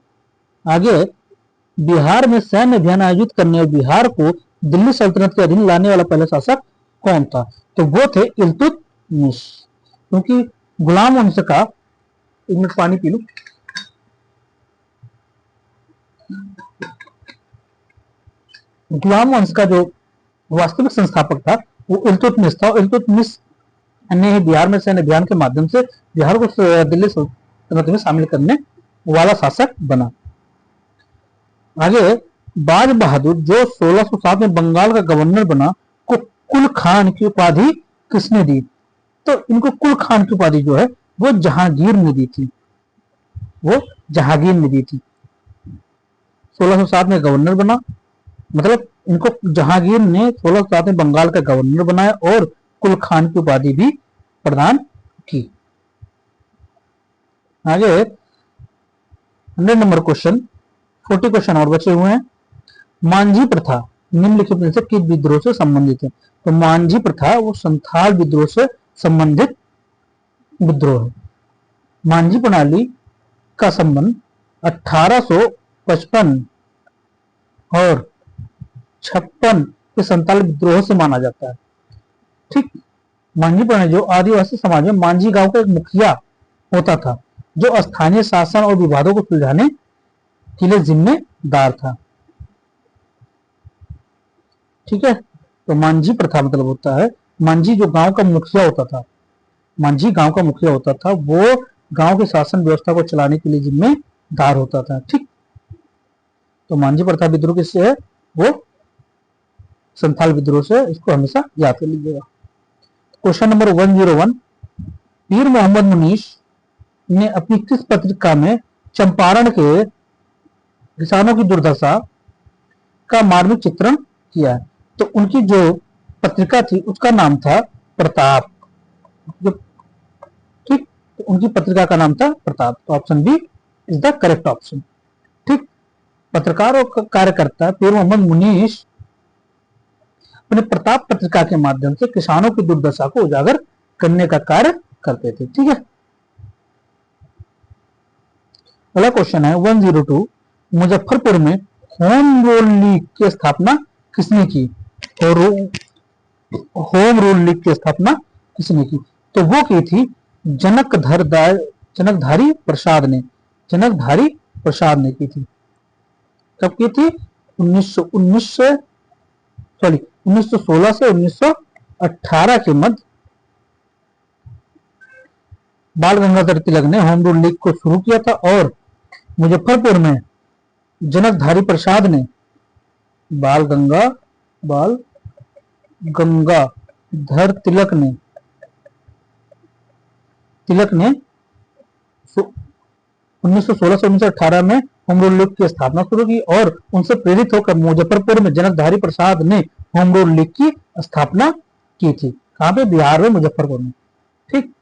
आगे बिहार में सैन्य अभियान आयोजित करने और बिहार को दिल्ली सल्तनत के अधीन लाने वाला पहला शासक कौन था? तो वो थे इल्तुतमिश। क्योंकि गुलाम वंश का, एक मिनट पानी पी लूं। गुलाम वंश का जो वास्तविक संस्थापक था वो इल्तुतमिश था। इल्तुतमिश ने बिहार में सैन्य अभियान के माध्यम से बिहार को दिल्ली सल्तनत में शामिल करने वाला शासक बना। आगे बाज बहादुर जो 1607 में बंगाल का गवर्नर बना को कुल खान की उपाधि किसने दी? तो इनको कुल खान की उपाधि जो है वो जहांगीर ने दी थी। वो जहांगीर ने दी थी। 1607 में गवर्नर बना, मतलब इनको जहांगीर ने 1607 में बंगाल का गवर्नर बनाया और कुल खान की उपाधि भी प्रदान की। आगे 100 नंबर क्वेश्चन, 40 क्वेश्चन और बचे हुए हैं। मांझी प्रथा निम्नलिखित में से किस विद्रोह से संबंधित है? तो मांझी प्रथा वो संथाल विद्रोह से संबंधित विद्रोह है। मांझी प्रणाली का संबंध 1855 और 56 के संथाल विद्रोह से माना जाता है। ठीक, मांझी प्रणाली जो आदिवासी समाज में मांझी गांव का एक मुखिया होता था जो स्थानीय शासन और विवादों को सुलझाने के लिए जिम्मेदार था। ठीक है, तो मांझी प्रथा मतलब होता है, मांझी जो गांव का मुखिया होता था, मांझी गांव का मुखिया होता था, वो गांव के शासन व्यवस्था को चलाने के लिए जिम्मेदार होता था। ठीक, तो मांझी प्रथा विद्रोह किससे है? वो संथाल विद्रोह से। इसको हमेशा याद कर लीजिएगा। क्वेश्चन नंबर 101, पीर मोहम्मद मुनीश ने अपनी किस पत्रिका में चंपारण के किसानों की दुर्दशा का मार्मिक चित्रण किया है? तो उनकी जो पत्रिका थी उसका नाम था प्रताप। ठीक, तो उनकी पत्रिका का नाम था प्रताप। तो option B is the correct option. ठीक, पत्रकार और कार्यकर्ता पीर मोहम्मद मुनीश अपने प्रताप पत्रिका के माध्यम से किसानों की दुर्दशा को उजागर करने का कार्य करते थे। ठीक है, अगला क्वेश्चन है 102, मुजफ्फरपुर में होम रूल लीग की स्थापना किसने की? होम रूल लीग की स्थापना किसने की? तो वो की थी जनकधारी प्रसाद ने। जनकधारी प्रसाद ने की थी। कब की थी? 1916 से 1918 के मध्य बाल गंगाधर तिलक ने होम रूल लीग को शुरू किया था और मुजफ्फरपुर में जनकधारी प्रसाद ने बाल गंगाधर तिलक ने 1916 से 1918 में होम रूल लीग की स्थापना शुरू की और उनसे प्रेरित होकर मुजफ्फरपुर में जनकधारी प्रसाद ने होम रूल लीग की स्थापना की थी। कहां पे? बिहार में, मुजफ्फरपुर में। ठीक,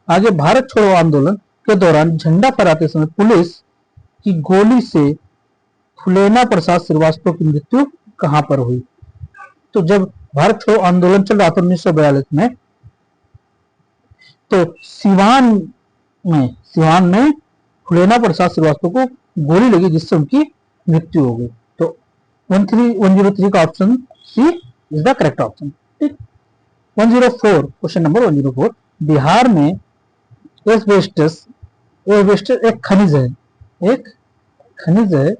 आगे भारत छोड़ो आंदोलन के दौरान झंडा फहराते समय पुलिस की गोली से फुलेना प्रसाद श्रीवास्तव की मृत्यु कहां पर हुई? तो जब भारत छोड़ो आंदोलन चल रहा था 1942 में, तो सिवान में फुलेना प्रसाद श्रीवास्तव को गोली लगी जिससे उनकी मृत्यु हो गई। तो 103 का option C is the correct option. ठीक, 104, क्वेश्चन नंबर 104, बिहार में एस्बेस्टस एक खनिज है, एक खनिज है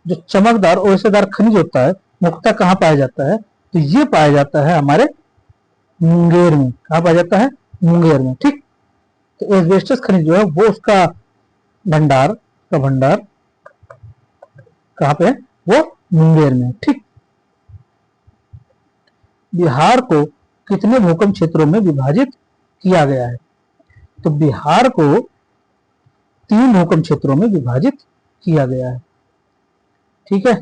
जो चमकदार और रेशेदार खनिज होता है, मुख्यतः कहां पाया जाता है? तो ये पाया जाता है हमारे मुंगेर में। कहां पाया जाता है? मुंगेर में। ठीक, तो एस्बेस्टस खनिज जो है वो उसका भंडार कहां पे है? वो मुंगेर में। ठीक, बिहार को कितने भूकंप क्षेत्रों में विभाजित किया गया है? तो बिहार को 3 भूकंप क्षेत्रों में विभाजित किया गया है। ठीक है,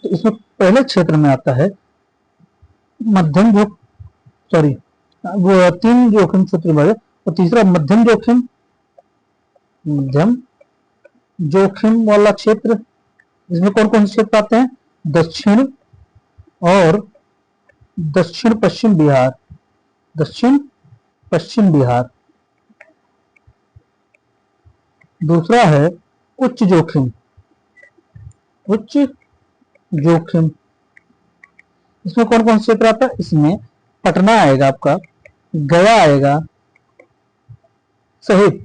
तो इसमें पहले क्षेत्र में आता है मध्यम जो सॉरी वो 3 जोखिम क्षेत्र बड़े, और तीसरा मध्यम जोखिम वाला क्षेत्र। इसमें कौन कौन से क्षेत्र आते हैं? दक्षिण और दक्षिण पश्चिम बिहार, दक्षिण पश्चिम बिहार। दूसरा है उच्च जोखिम, उच्च जोखिम। इसमें कौन कौन से क्षेत्र आता है? इसमें पटना आएगा, आपका गया आएगा, सहित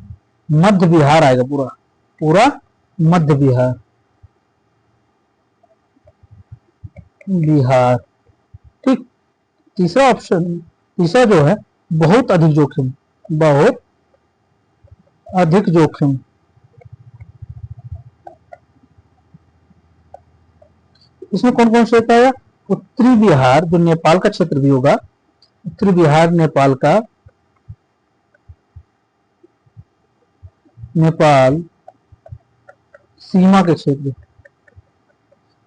मध्य बिहार आएगा, पूरा पूरा मध्य बिहार, बिहार। ठीक। तीसरा ऑप्शन, तीसरा जो है बहुत अधिक जोखिम, बहुत अधिक जोखिम। इसमें कौन कौन से आएगा? उत्तरी बिहार जो नेपाल का क्षेत्र भी होगा, उत्तरी बिहार नेपाल का, नेपाल सीमा के क्षेत्र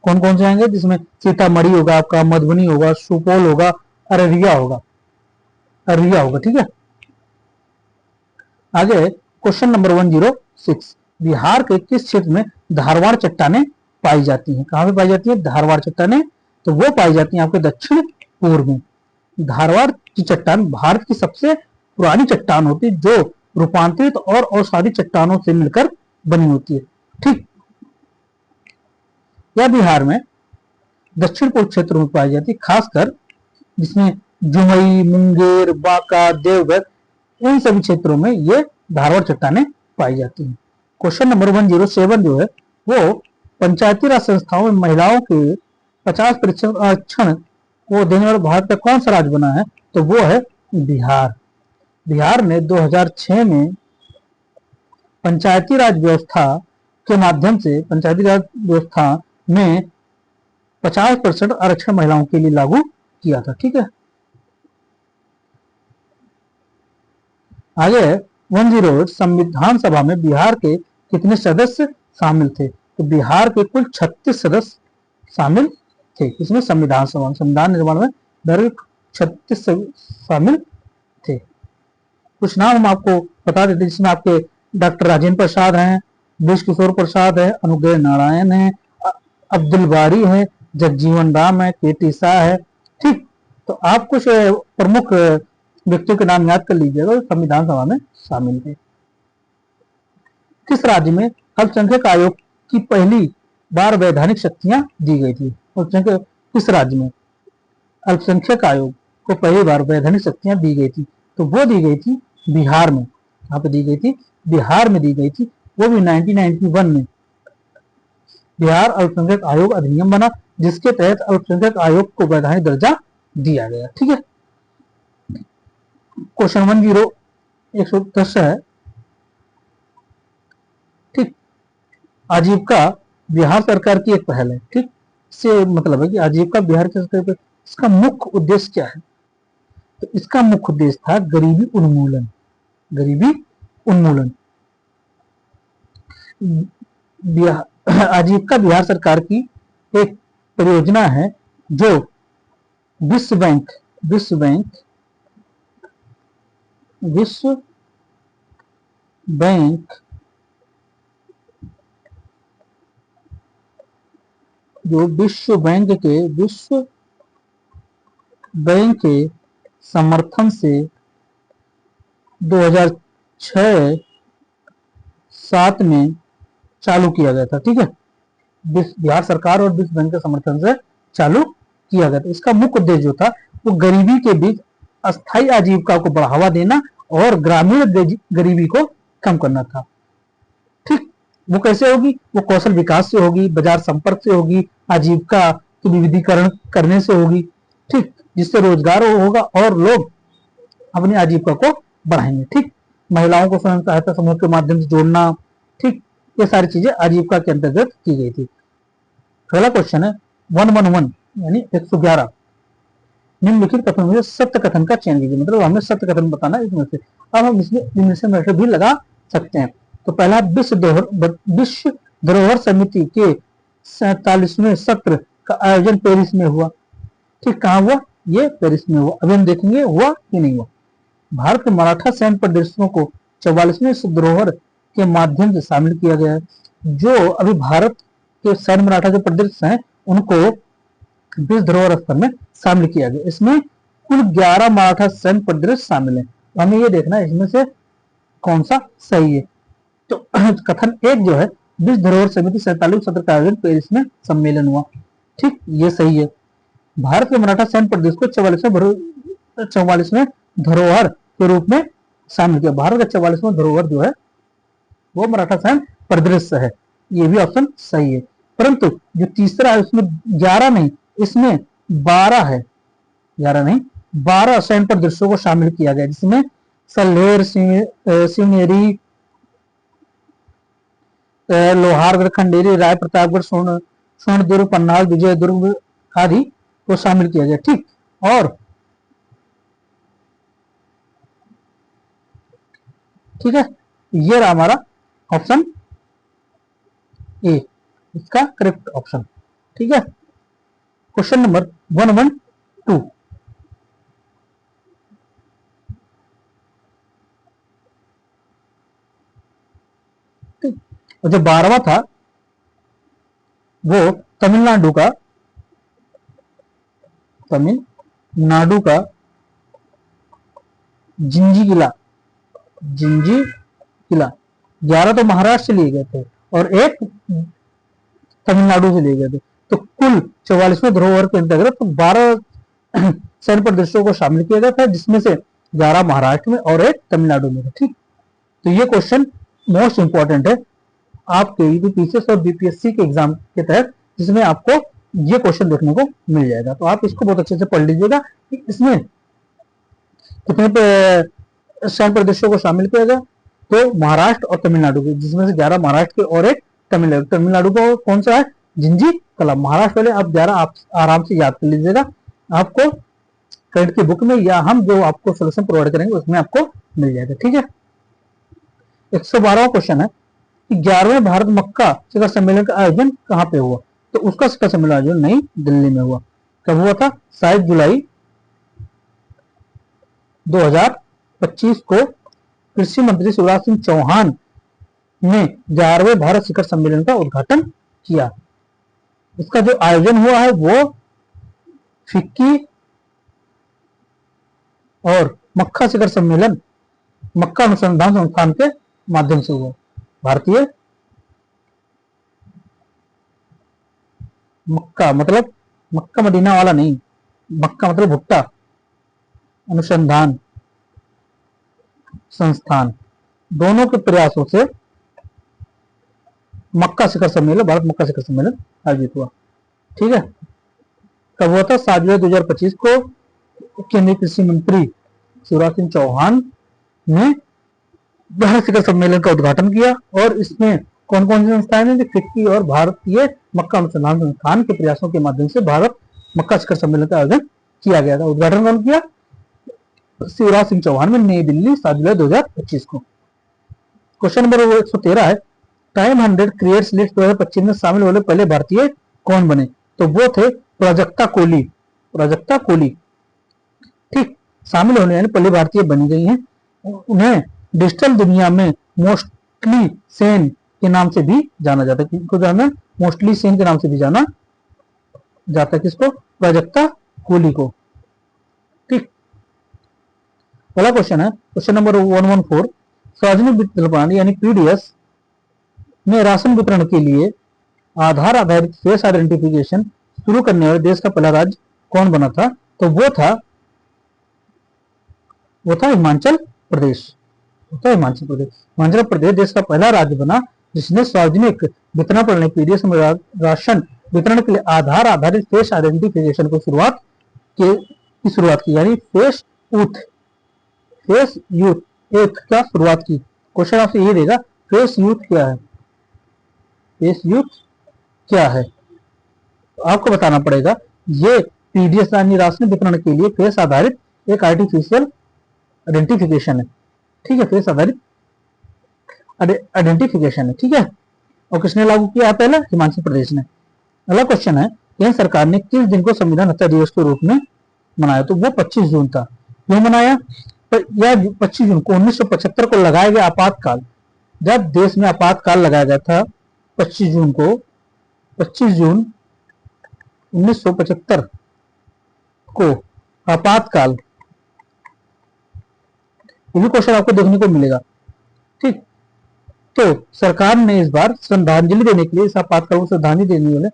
कौन कौन से आएंगे? जिसमें सीतामढ़ी होगा, आपका मधुबनी होगा, सुपौल होगा, अररिया होगा, अररिया होगा। ठीक है। आगे क्वेश्चन नंबर 106, बिहार के किस क्षेत्र में धारवाड़ चट्टानें पाई जाती हैं? कहां पे पाई जाती है धारवाड़ चट्टानें? तो वो पाई जाती हैं आपके दक्षिण पूर्व में। धारवाड़ की चट्टान भारत की सबसे पुरानी चट्टान होती है, जो रूपांतरित और औषधि चट्टानों से मिलकर बनी होती है। ठीक। यह बिहार में दक्षिण पूर्व क्षेत्र में पाई जाती है, खासकर जिसमें जुमई, मुंगेर, बांका, देवघर, इन सभी क्षेत्रों में ये धारवाड़ चट्टानें पाई जाती हैं। क्वेश्चन नंबर 107 जो है वो पंचायती राज संस्थाओं में महिलाओं के 50% आरक्षण को देने वाला भारत का कौन सा राज्य बना है? तो वो है बिहार। बिहार ने 2006 में पंचायती राज व्यवस्था के माध्यम से, पंचायती राज व्यवस्था में 50% आरक्षण महिलाओं के लिए लागू किया था। ठीक है। आगे 108, संविधान सभा में बिहार के कितने सदस्य शामिल थे? तो बिहार के कुल 36 सदस्य शामिल थे इसमें संविधान सभा, संविधान निर्माण में बिहार 36 शामिल थे। कुछ नाम हम आपको बता देते, जिसमें आपके डॉक्टर राजेंद्र प्रसाद हैं, विश किशोर प्रसाद है, अनुग्रह नारायण है, अब्दुल बारी है, जगजीवन राम है, केटी शाह है। ठीक। तो आप कुछ प्रमुख व्यक्तियों के नाम याद कर लीजिएगा, संविधान सभा में शामिल थे। किस राज्य में अल्पसंख्यक आयोग की पहली बार वैधानिक शक्तियां दी गई थी? किस राज्य में अल्पसंख्यक आयोग को पहली बार वैधानिक शक्तियां दी गई थी? तो वो दी गई थी बिहार में। यहाँ पे दी गई थी, बिहार में दी गई थी, वो भी 1991 में बिहार अल्पसंख्यक आयोग अधिनियम बना, जिसके तहत अल्पसंख्यक आयोग को वैधानिक दर्जा दिया गया। ठीक है। क्वेश्चन 110 है। ठीक। आजीविका बिहार सरकार की एक पहल है। ठीक। इससे मतलब है कि आजीविका बिहार की सरकार, इसका मुख्य उद्देश्य क्या है? तो इसका मुख्य उद्देश्य था गरीबी उन्मूलन, गरीबी उन्मूलन। आजीविका बिहार सरकार की एक परियोजना है जो विश्व बैंक जो विश्व बैंक के समर्थन से 2006-07 में चालू किया गया था। ठीक है। बिहार सरकार और विश्व बैंक के समर्थन से चालू किया गया था। इसका मुख्य उद्देश्य जो था वो गरीबी के बीच अस्थायी आजीविका को बढ़ावा देना और ग्रामीण गरीबी को कम करना था। ठीक। वो कैसे होगी? वो कौशल विकास से होगी, बाजार संपर्क से होगी, आजीविका की विविधीकरण करने से होगी। ठीक। जिससे रोजगार होगा और लोग अपनी आजीविका को बढ़ाएंगे। ठीक। महिलाओं को स्वयं सहायता समूह के माध्यम से जोड़ना। ठीक। ये सारी चीजें आजीविका के अंतर्गत की गई थी। पहला क्वेश्चन है 111 यानी 111, निम्नलिखित कथन में सत्य कथन का चयन कीजिए। मतलब हमें सत्य कथन बताना इसमें से। अब हम इसमें मेथड भी लगा सकते हैं। तो पहला, विश्व धरोहर समिति के 47वें सत्र का आयोजन पेरिस में हुआ। ठीक, कहाँ हुआ? ये पेरिस में हुआ। अभी हम देखेंगे हुआ कि नहीं हुआ। भारत के मराठा सैन्य प्रदेशों को 44वें युद्ध धरोहर के माध्यम से शामिल किया गया है। जो अभी भारत के सैन्य मराठा जो प्रदेश हैं उनको विश्व धरोहर स्थल में शामिल किया गया। इसमें कुल 11 मराठा सैन्य प्रदेश शामिल है। तो हमें ये देखना है इसमें से कौन सा सही है। तो कथन एक जो है, विश्व धरोहर समिति 47 सत्र का आयोजन पेरिस में सम्मेलन हुआ। ठीक, ये सही है। भारत के मराठा सैन्य प्रदेश को 44वें धरोहर के रूप में शामिल किया। भारत का 44वां धरोहर जो है वो मराठा सैन्य प्रदेश है। ये भी ऑप्शन सही है। परंतु जो तीसरा है उसमें 11 नहीं, इसमें 12 है। 11 नहीं, 12 सैन्य प्रदेशों को शामिल किया गया, जिसमें सल्हेर, सिवनेरी, लोहारगढ़, खंडेरी, राय प्रतापगढ़, स्वर्णदुर्ग, पन्नाल, विजयदुर्ग आदि को शामिल किया गया। ठीक, और ठीक है, ये रहा हमारा ऑप्शन ए, इसका करेक्ट ऑप्शन। ठीक है, क्वेश्चन नंबर 112। ठीक, और जो 12वां था वो तमिलनाडु का जिंजी किला। 11 तो महाराष्ट्र से लिए गए थे और एक तमिलनाडु से लिए गए थे। तो कुल 44वें धरोहर के अंतर्गत 12 सैन्य प्रदेशों को शामिल किया गया था, जिसमें से 11 महाराष्ट्र में और एक तमिलनाडु में। ठीक, तो ये क्वेश्चन मोस्ट इंपॉर्टेंट है आपके यूपीएससी और बीपीएससी के एग्जाम के तहत, जिसमें आपको ये क्वेश्चन देखने को मिल जाएगा। तो आप इसको बहुत अच्छे से पढ़ लीजिएगा कि इसमें कितने सैन्य प्रदेशों को शामिल किया गया। तो महाराष्ट्र और तमिलनाडु के, जिसमें से 11 महाराष्ट्र के और एक तमिलनाडु। तमिलनाडु को कौन सा है? जिंजी कला। महाराष्ट्र वाले आप 11 आप आराम से याद कर लीजिएगा, आपको करंट की बुक में या हम जो आपको सोल्यूशन प्रोवाइड करेंगे उसमें आपको मिल जाएगा। ठीक है, 112वां क्वेश्चन है कि 11वें भारत मक्का शिखर सम्मेलन का आयोजन कहाँ पे हुआ? तो उसका शिखर सम्मेलन आयोजन नई दिल्ली में हुआ। कब हुआ था? 7 जुलाई 2025 को कृषि मंत्री शिवराज सिंह चौहान ने 11वें भारत शिखर सम्मेलन का उद्घाटन किया। इसका जो आयोजन हुआ है वो फिक्की और मक्का शिखर सम्मेलन मक्का अनुसंधान संस्थान के माध्यम से हुआ। भारतीय मक्का मतलब मक्का मदीना वाला नहीं, मक्का मतलब भुट्टा अनुसंधान संस्थान, दोनों के प्रयासों से मक्का शिखर सम्मेलन, भारत मक्का शिखर सम्मेलन आयोजित हुआ। ठीक है, कब हुआ था? 7 जुलाई 2025 को केंद्रीय कृषि मंत्री शिवराज सिंह चौहान ने भारत शिखर सम्मेलन का उद्घाटन किया। और इसमें कौन कौन सी संस्थाएं हैं? फिक्की और भारतीय मक्का अनुसंधान संस्थान के प्रयासों के माध्यम से भारत मक्का शिखर सम्मेलन का आयोजन किया गया था। उद्घाटन कौन किया? शिवराज सिंह चौहान में, नई दिल्ली, 7 जुलाई 2025 को। क्वेश्चन नंबर 113 है, टाइम 100 क्रिएट्स लिस्ट 2025 में शामिल होने पहले भारतीय कौन बने? तो वो थे प्राजक्ता कोली। प्राजक्ता कोली ठीक, शामिल होने यानी पहले भारतीय बन गई हैं। उन्हें डिजिटल दुनिया में मोस्टली सेन के नाम से भी जाना जाता है। किसको जाना? मोस्टली सेन के नाम से भी जाना जाता है। किसको? प्राजक्ता कोली को। ठीक, पहला क्वेश्चन है क्वेश्चन नंबर 114, सार्वजनिक वितरण प्रणाली यानी पीडीएस में राशन वितरण के लिए आधार आधारित फेस आइडेंटिफिकेशन शुरू करने वाले देश का पहला राज्य कौन बना था? तो वो था हिमाचल प्रदेश। हिमाचल प्रदेश देश का पहला राज्य बना जिसने सार्वजनिक वितरण प्रणाली पीडीएस में राशन वितरण के लिए आधार आधारित फेस आइडेंटिफिकेशन को शुरुआत की, यानी फेस यूथ का शुरुआत की। क्वेश्चन आपसे ये देगा, फेस यूथ क्या है? फेस यूथ क्या है? तो आपको बताना पड़ेगा। ये पीडीएस यानी राशन वितरण के लिए फेस आधारित एक आर्टिफिशियल आइडेंटिफिकेशन है। ठीक है, फेस आधारित आइडेंटिफिकेशन है। ठीक है, और किसने लागू किया? पहले हिमाचल प्रदेश ने। अगला क्वेश्चन है केंद्र सरकार ने किस दिन को संविधान हत्या दिवस के रूप में मनाया? तो वो 25 जून था। क्यों मनाया? पर यह 25 जून को 1975 को लगाया गया आपातकाल, जब देश में आपातकाल लगाया गया था 25 जून को, 25 जून 1975 को आपातकाल, ये भी क्वेश्चन आपको देखने को मिलेगा। ठीक, तो सरकार ने इस बार श्रद्धांजलि देने के लिए, इस आपातकाल को श्रद्धांजलि देने वाले,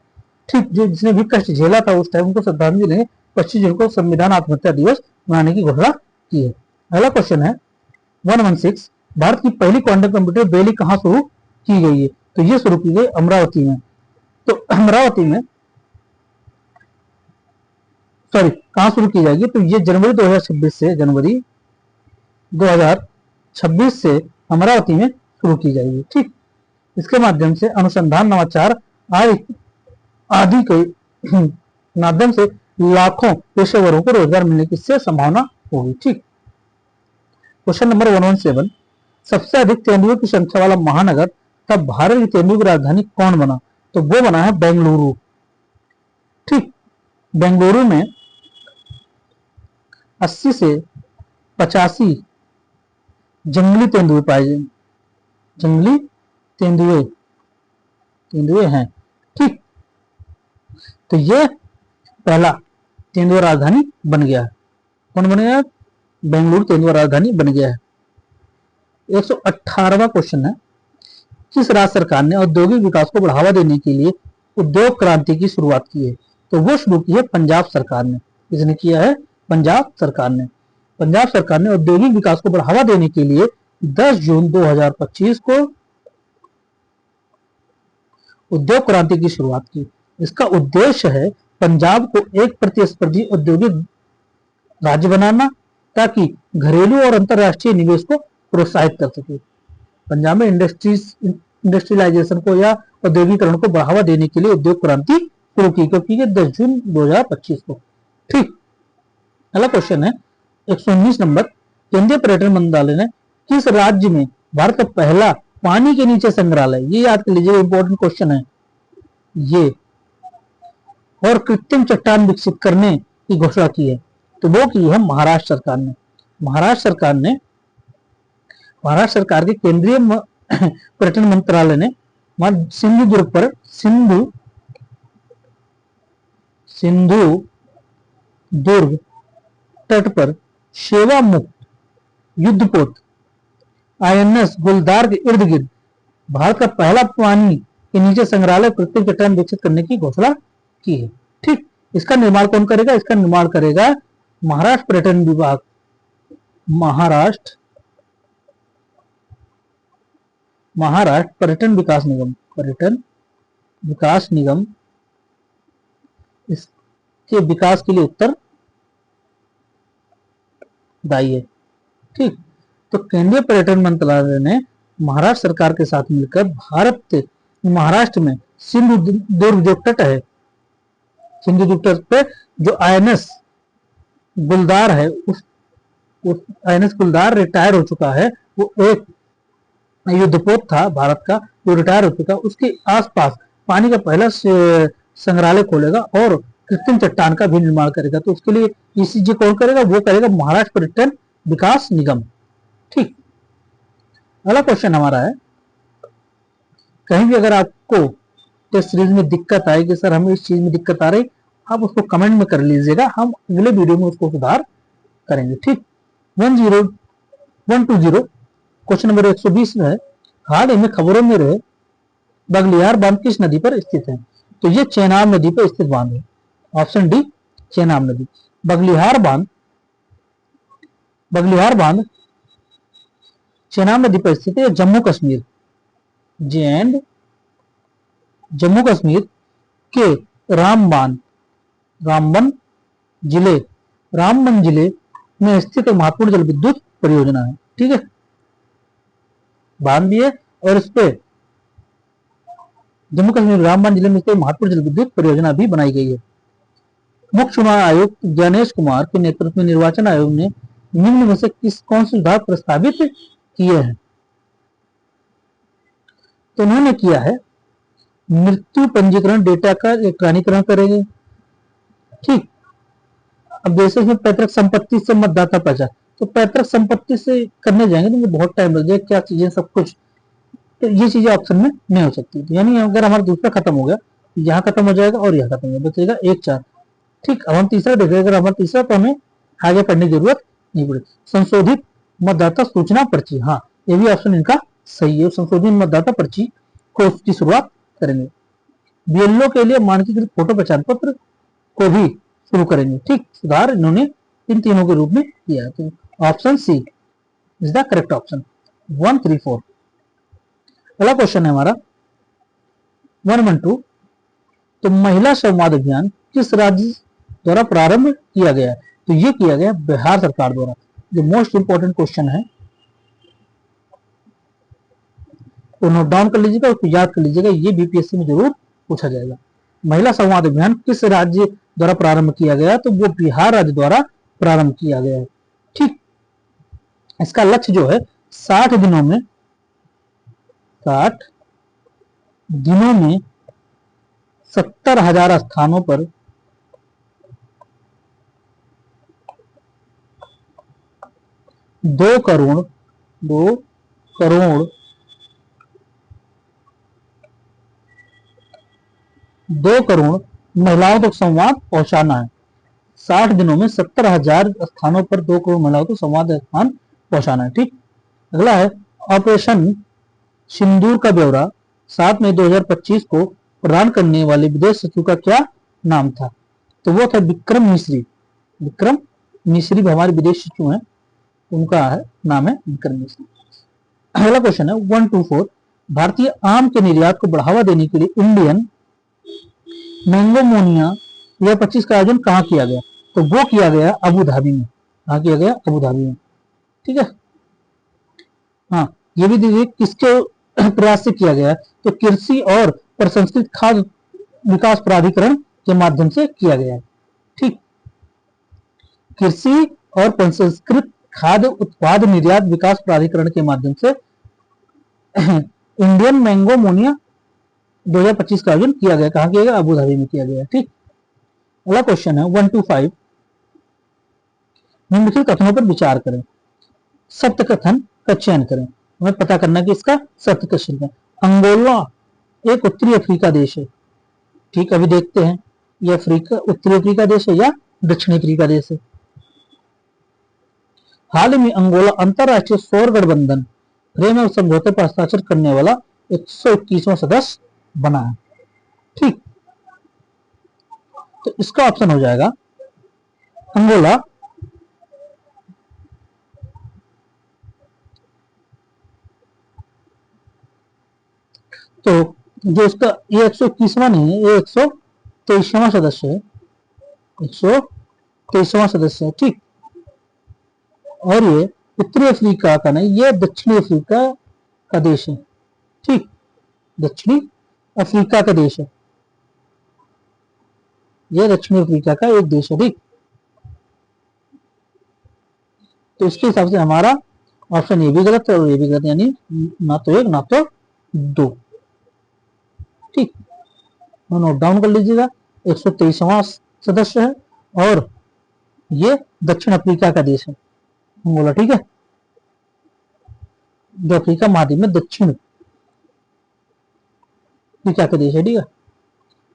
ठीक, जो जिसने भी कष्ट झेला था उस टाइम, उनको श्रद्धांजलि देने 25 जून को संविधान आत्महत्या दिवस मनाने की घोषणा की है। अगला क्वेश्चन है 116, भारत की पहली क्वांटम कंप्यूटर बेली कहां शुरू की गई है? तो ये शुरू की गई अमरावती में। तो अमरावती में, सॉरी, कहां शुरू की जाएगी? तो ये जनवरी 2026 से, जनवरी 2026 से अमरावती में शुरू की जाएगी। ठीक, इसके माध्यम से अनुसंधान, नवाचार आदि के माध्यम से लाखों पेशेवरों को रोजगार मिलने की इससे संभावना होगी। ठीक, क्वेश्चन नंबर 117, सबसे अधिक तेंदुओं की संख्या वाला महानगर तब भारत की तेंदुओं की राजधानी कौन बना? तो वो बना है बेंगलुरु। ठीक, बेंगलुरु में 80 से 85 जंगली तेंदुए पाए जाएंगे, जंगली तेंदुए हैं। ठीक, तो ये पहला तेंदुआ राजधानी बन गया है। कौन बन गया? बेंगलुरु तेंदुआ राजधानी बन गया है। 118वां क्वेश्चन है, किस राज्य सरकार ने औद्योगिक विकास को बढ़ावा देने के लिए उद्योग क्रांति की शुरुआत की है? तो वो शुरू की है पंजाब सरकार ने। किसने किया है? पंजाब सरकार ने। पंजाब सरकार ने औद्योगिक विकास को बढ़ावा देने के लिए 10 जून 2025 को उद्योग क्रांति की शुरुआत की। इसका उद्देश्य है पंजाब को एक प्रतिस्पर्धी औद्योगिक राज्य बनाना, ताकि घरेलू और अंतरराष्ट्रीय निवेश को प्रोत्साहित कर सके। पंजाब में इंडस्ट्रियलाइजेशन को या औद्योगिकरण को बढ़ावा देने के लिए उद्योग क्रांति शुरू की, क्योंकि 10 जून 2025 को। ठीक, अगला क्वेश्चन है 119 नंबर, केंद्रीय पर्यटन मंत्रालय ने किस राज्य में भारत का पहला पानी के नीचे संग्रहालय, ये याद कर लीजिए, इंपॉर्टेंट क्वेश्चन है ये, और कृत्रिम चट्टान विकसित करने की घोषणा की है? तो वो की है महाराष्ट्र सरकार ने। महाराष्ट्र सरकार के केंद्रीय पर्यटन मंत्रालय ने सिंधुदुर्ग पर, सिंधुदुर्ग तट पर सेवा मुक्त युद्धपोत INS गुलदार के इर्द गिर्द भारत का पहला पानी के नीचे संग्रहालय कृत्रिम चट्टान विकसित करने की घोषणा की है। ठीक, इसका निर्माण कौन करेगा? इसका निर्माण करेगा महाराष्ट्र पर्यटन विभाग, महाराष्ट्र पर्यटन विकास निगम इसके विकास के लिए उत्तरदायी है। ठीक, तो केंद्रीय पर्यटन मंत्रालय ने महाराष्ट्र सरकार के साथ मिलकर महाराष्ट्र में सिंधुदुर्ग जो तट है, सिंधुदुर्ग तट पे जो INS गुलदार है, उस INS गुलदार रिटायर हो चुका है, वो एक युद्धपोत था भारत का, जो रिटायर हो चुका, उसके आसपास पानी का पहला संग्रहालय खोलेगा और कृत्रिम चट्टान का भी निर्माण करेगा। तो उसके लिए ECG कौन करेगा? वो करेगा महाराष्ट्र पर्यटन विकास निगम। ठीक, अगला क्वेश्चन हमारा है, कहीं भी अगर आपको टेस्ट सीरीज में दिक्कत आए कि सर हमें इस चीज में दिक्कत आ रही, आप उसको कमेंट में कर लीजिएगा, हम अगले वीडियो में उसको सुधार करेंगे। ठीक, 120 क्वेश्चन नंबर 120 में है, हाल ही में खबरों में रहे बगलियार बांध किस नदी पर स्थित है? तो ये चेनाब नदी पर स्थित बांध है। ऑप्शन डी, चेनाब नदी। बगलियार बांध चेनाब नदी पर स्थित है। जम्मू कश्मीर, जम्मू कश्मीर के रामबन जिले में स्थित एक महत्वपूर्ण जल विद्युत परियोजना है। ठीक है, बांध भी है और इस पे जम्मू कश्मीर रामबन जिले में स्थित महत्वपूर्ण जल विद्युत परियोजना भी बनाई गई है। मुख्य चुनाव आयुक्त ज्ञानेश कुमार के नेतृत्व में निर्वाचन आयोग ने निम्न में से कौन से सुधार प्रस्तावित किए हैं? तो उन्होंने किया है, मृत्यु पंजीकरण डेटा का इलेक्ट्रॉनिकरण करेंगे, ठीक। अब जैसे इसमें पैतृक संपत्ति से मतदाता पहचान, तो पैतृक संपत्ति से करने जाएंगे तो बहुत टाइम लग जाएगा, क्या चीजें सब कुछ, तो ये चीजें ऑप्शन में नहीं हो सकती। तो यानी अगर हमारा दूसरा खत्म हो गया, यहाँ खत्म हो जाएगा और यहाँ खत्म हो जाएगा, बचेगा 1 4। ठीक, अब हम तीसरा देखें, अगर हमारा तीसरा तो हमें आगे पढ़ने की जरूरत नहीं पड़ेगी। संशोधित मतदाता सूचना पर्ची, हाँ ये भी ऑप्शन इनका सही है। संशोधित मतदाता पर्ची को उसकी शुरुआत करेंगे। बीएलओ के लिए मानकीकृत फोटो पहचान पत्र को भी शुरू करेंगे। ठीक, सुधार इन्होंने इन तीनों के रूप में किया। तो option C is the correct option, 1 3 4। अगला क्वेश्चन है हमारा 112, तो महिला संवाद अभियान किस राज्य द्वारा प्रारंभ किया गया है? तो ये किया गया बिहार सरकार द्वारा। जो मोस्ट इंपॉर्टेंट क्वेश्चन है तो नोट डाउन कर लीजिएगा और याद कर लीजिएगा, ये बीपीएससी में जरूर पूछा जाएगा। महिला संवाद अभियान किस राज्य द्वारा प्रारंभ किया गया? तो वो बिहार राज्य द्वारा प्रारंभ किया गया है। ठीक, इसका लक्ष्य जो है 60 दिनों में 70,000 स्थानों पर 2 करोड़ महिलाओं तक संवाद पहुंचाना है। 60 दिनों में 70,000 स्थानों पर 2 करोड़ महिलाओं को संवाद स्थान पहुंचाना है। ठीक, अगला है ऑपरेशन सिंदूर का ब्यौरा 7 मई 2025 को प्रदान करने वाले विदेश सचिव का क्या नाम था? तो वो था विक्रम मिश्री। विक्रम मिश्री हमारे विदेश सचिव हैं, उनका है नाम है विक्रम मिश्री। अगला क्वेश्चन है 124, भारतीय आम के निर्यात को बढ़ावा देने के लिए इंडियन मैंगोमोनिया 2025 का आयोजन कहाँ किया गया? तो वो किया गया अबू धाबी में। कहाँ किया गया? अबू धाबी में। ठीक है, हाँ ये भी देखिए किसके प्रयास से किया गया है? तो कृषि और प्रसंस्कृत खाद्य विकास प्राधिकरण के माध्यम से किया गया है। ठीक, कृषि और प्रसंस्कृत खाद्य उत्पाद निर्यात विकास प्राधिकरण के माध्यम से इंडियन मैंगोमोनिया 2025 का आयोजन किया गया। कहाँ किया गया? अबू धाबी में किया गया। ठीक, अगला क्वेश्चन है 125, निम्नलिखित कथनों पर विचार करें, सत्य कथन का चयन करें। हमें पता करना कि इसका सत्य कथन है। अंगोला एक उत्तरी अफ्रीका देश है। ठीक, अभी देखते हैं ये अफ्रीका उत्तरी अफ्रीका देश है या दक्षिणी अफ्रीका देश है। हाल ही में अंगोला अंतरराष्ट्रीय सौर गठबंधन फ्रेम समझौते पर हस्ताक्षर करने वाला 121वां सदस्य बना है। ठीक, तो इसका ऑप्शन हो जाएगा अंगोला तो जो इसका ये 121वां नहीं है, ये 123वां सदस्य है। 123वां सदस्य है। ठीक, और ये उत्तरी अफ्रीका का नहीं, ये दक्षिणी अफ्रीका का देश है। ठीक, दक्षिणी अफ्रीका का देश है, ये दक्षिणी अफ्रीका का एक देश है। ठीक, तो इसके हिसाब से हमारा ऑप्शन ये भी गलत है और ये भी गलत, यानी ना तो 1 ना तो 2। ठीक, नोट डाउन कर लीजिएगा, 123वां सदस्य है और ये दक्षिण अफ्रीका का देश है बोला। ठीक है, जो अफ्रीका महाद्वीप में दक्षिण अफ्रीका का देश है। ठीक है,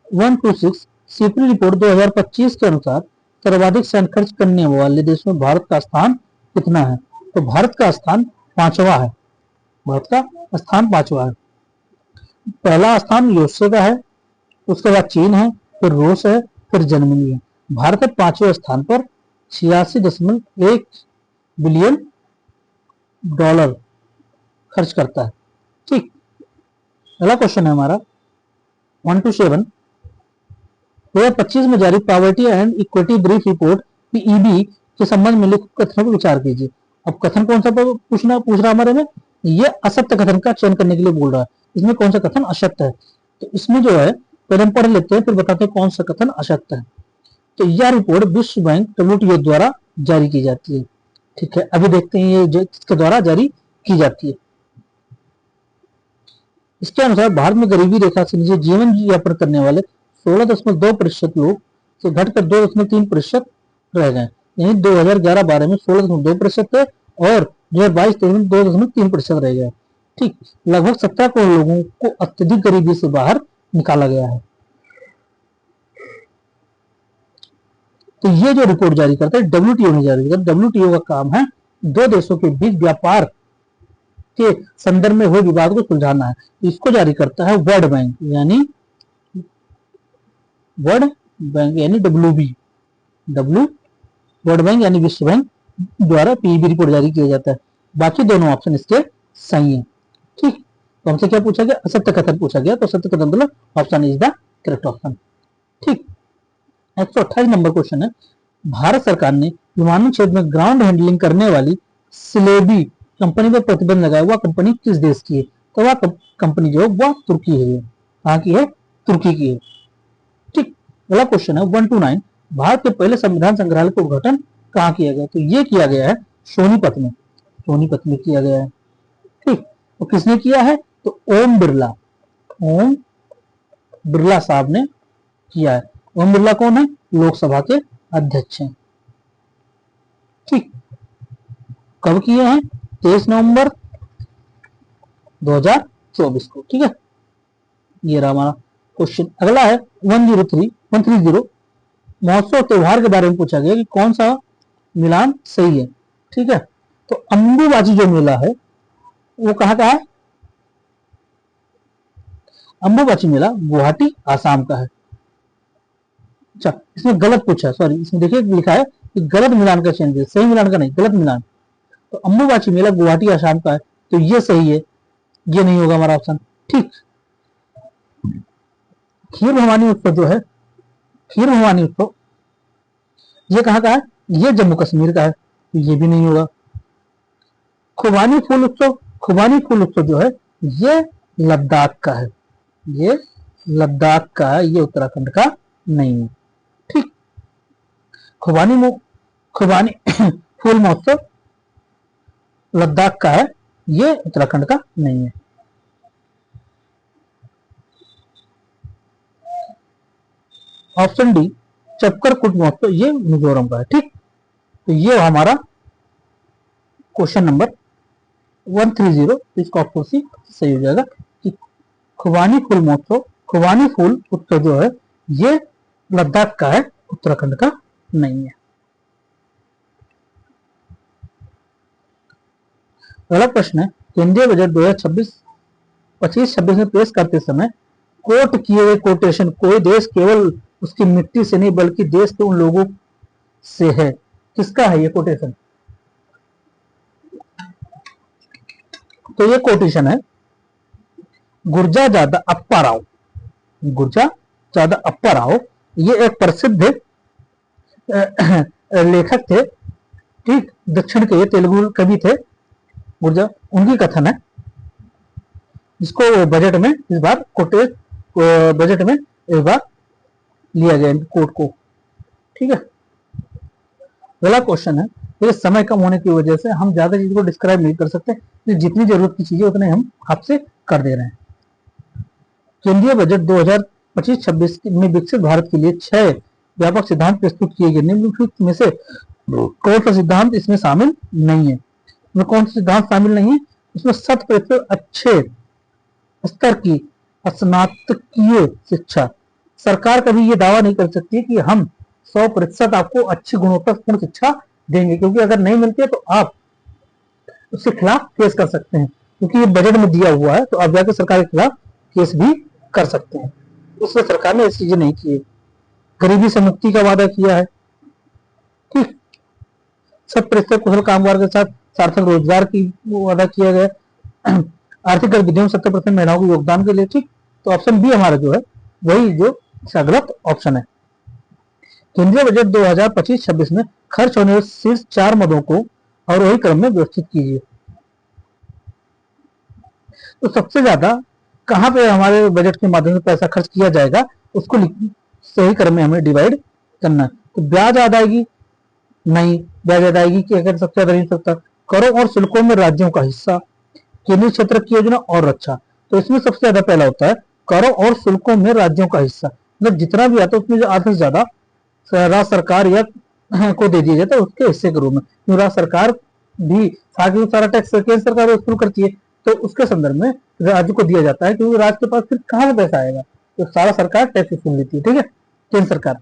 126, सीपरी रिपोर्ट 2025 के अनुसार सर्वाधिक सैन्य खर्च करने वाले देश में भारत का स्थान कितना है? तो भारत का स्थान 5वां है। भारत का स्थान 5वां है। पहला स्थान यूएसए का है, उसके बाद चीन है, फिर रूस है, फिर जर्मनी है। भारत 5वें स्थान पर 86.1 बिलियन डॉलर खर्च करता है। ठीक, अगला क्वेश्चन है हमारा 127, 2025 में जारी poverty and equity brief report PEB के संबंध में लिखित कथनों पर विचार कीजिए। अब कथन कौन सा पूछ रहा हमारे में? ये असत्य कथन का चयन करने के लिए बोल रहा है। इसमें कौन सा कथन असत्य है? तो इसमें जो है पहले हम पढ़ लेते हैं, फिर बताते हैं कौन सा कथन असत्य है। तो यह रिपोर्ट विश्व बैंक डब्ल्यूटीओ द्वारा जारी की जाती है। ठीक है, अभी देखते हैं ये किसके द्वारा जारी की जाती है। इसके अनुसार भारत में गरीबी रेखा से नीचे जीवन यापन करने वाले 16.2% लोग से घटकर 2.3% रह गए। यानी 2011-12 में 16.2% थे और 2022-23 में 2.3% रह गए। ठीक, लगभग 17 करोड़ लोगों को अत्यधिक गरीबी से बाहर निकाला गया है। तो ये जो रिपोर्ट जारी करता है डब्ल्यूटीओ ने जारी करता है। डब्ल्यूटीओ का काम है दो देशों के बीच व्यापार के संदर्भ में हुए विवाद को सुलझाना है। इसको जारी करता है वर्ल्ड बैंक यानी डब्ल्यूबी वर्ल्ड बैंक यानी विश्व बैंक द्वारा पीईबी रिपोर्ट जारी किया जाता है। बाकी दोनों ऑप्शन इसके सही है। ठीक, तो हमसे क्या पूछा गया? असत्य कथन पूछा गया, तो सत्य कथन मतलब option is the correct option. ठीक, 128 नंबर क्वेश्चन है, भारत सरकार ने विमानन क्षेत्र में ग्राउंड हैंडलिंग करने वाली सिलेबी कंपनी पर प्रतिबंध लगाया, वह कंपनी किस देश की है? तो वह कंपनी जो है वह तुर्की है। कहाँ की है? तुर्की की है। ठीक, अगला क्वेश्चन है 129, भारत के पहले संविधान संग्रहालय का उद्घाटन कहाँ किया गया? तो ये किया गया है सोनीपत में, सोनीपत में किया गया है। ठीक, तो किसने किया है? तो ओम बिरला साहब ने किया है। ओम बिरला कौन है? लोकसभा के अध्यक्ष हैं। ठीक, कब किए हैं? 23 नवंबर 2024 को। ठीक है, ये रहा हमारा क्वेश्चन। अगला है 130 महोत्सव त्योहार के बारे में पूछा गया कि कौन सा मिलान सही है। ठीक है, तो अंबुबाची जो मेला है वो कहाँ का है? अंबुबाची मेला गुवाहाटी आसाम का है। अच्छा, इसमें गलत पूछा, सॉरी, इसमें देखिए लिखा है कि गलत मिलान का चयन, सही मिलान का नहीं, गलत मिलान। तो अंबुबाची मेला गुवाहाटी आसाम का है, तो ये सही है, ये नहीं होगा हमारा ऑप्शन। ठीक, खीर भवानी उत्सव जो है, खीर भवानी उत्सव ये कहाँ का है? ये जम्मू कश्मीर का है, तो ये भी नहीं होगा। खुबानी फूल उत्सव जो है ये लद्दाख का है, ये लद्दाख का है, ये उत्तराखंड का नहीं है। ठीक, खुबानी फूल महोत्सव लद्दाख का है, ये उत्तराखंड का नहीं है। ऑप्शन डी चपकर कुट महोत्सव ये मिजोरम का है। ठीक, तो ये हमारा क्वेश्चन नंबर 130, इसका ऑप्शन सी सही हो जाएगा कि खुबानी फूल उत्सव जो है ये लद्दाख का है, उत्तराखंड का नहीं है। अगला प्रश्न है, केंद्रीय बजट 2025-26 में पेश करते समय कोट किए गए कोटेशन कोई देश केवल उसकी मिट्टी से नहीं बल्कि देश के उन लोगों से है, किसका है ये कोटेशन? तो ये कोटेशन है गुर्जा जादा अप्पा राव, ये एक प्रसिद्ध लेखक थे। ठीक, दक्षिण के, ये तेलुगु कवि थे गुर्जा, उनकी कथन है, इसको बजट में इस बार बजट में इस बार लिया गया कोर्ट को। ठीक है, अगला क्वेश्चन है, ये समय कम होने की वजह से हम ज्यादा चीज को डिस्क्राइब नहीं कर सकते, जितनी जरूरत की चीजें उतने हम आपसे कर दे रहे हैं। केंद्रीय बजट 2025-26 में विकसित भारत के लिए 6 व्यापक सिद्धांत प्रस्तुत किए गए, निम्नलिखित में से कौन सा सिद्धांत इसमें शामिल नहीं है? इसमें कौन सा सिद्धांत शामिल नहीं है? इसमें 100% अच्छे स्तर की स्नातकीय शिक्षा। सरकार कभी ये दावा नहीं कर सकती कि हम 100% आपको अच्छी गुणवत्तापूर्ण शिक्षा देंगे, क्योंकि अगर नहीं मिलती है तो आप उसके खिलाफ केस कर सकते हैं, क्योंकि ये बजट में दिया हुआ है, तो आप जाकर सरकार के खिलाफ केस भी कर सकते हैं। इसलिए सरकार ने ऐसी चीजें नहीं की है। गरीबी से मुक्ति का वादा किया है। ठीक, 100% कुशल कामगार के साथ सार्थक रोजगार की वादा किया गया। आर्थिक गतिविधियों में 70% महिलाओं के योगदान के लिए। ठीक, तो ऑप्शन बी हमारा जो है वही जो गलत ऑप्शन है। केंद्रीय बजट 2025-26 में खर्च होने वाले शीर्ष 4 मदों को और वही क्रम में व्यवस्थित कीजिए। तो सबसे ज्यादा कहां पे हमारे बजट के माध्यम से पैसा खर्च किया जाएगा उसको सही क्रम में हमें डिवाइड करना है। तो ब्याज अदायगी नहीं, ब्याज अदायगी की अगर सबसे ज्यादा नहीं सकता। करों और शुल्कों में राज्यों का हिस्सा, केंद्रीय क्षेत्र की योजना और रक्षा, तो इसमें सबसे ज्यादा पहला होता है करों और शुल्कों में राज्यों का हिस्सा। मतलब जितना भी आता है उसमें जो आधा से ज्यादा राज्य सरकार या को दे दिया जाता है उसके हिस्से के रूप में, क्योंकि राज्य सरकार भी सारा सारा टैक्स केंद्र सरकार वसूल करती है, तो उसके संदर्भ में राज्य को दिया जाता है, क्योंकि राज्य के पास फिर कहाँ से पैसा आएगा, तो सारा सरकार टैक्स वसूल लेती है, ठीक है, केंद्र सरकार।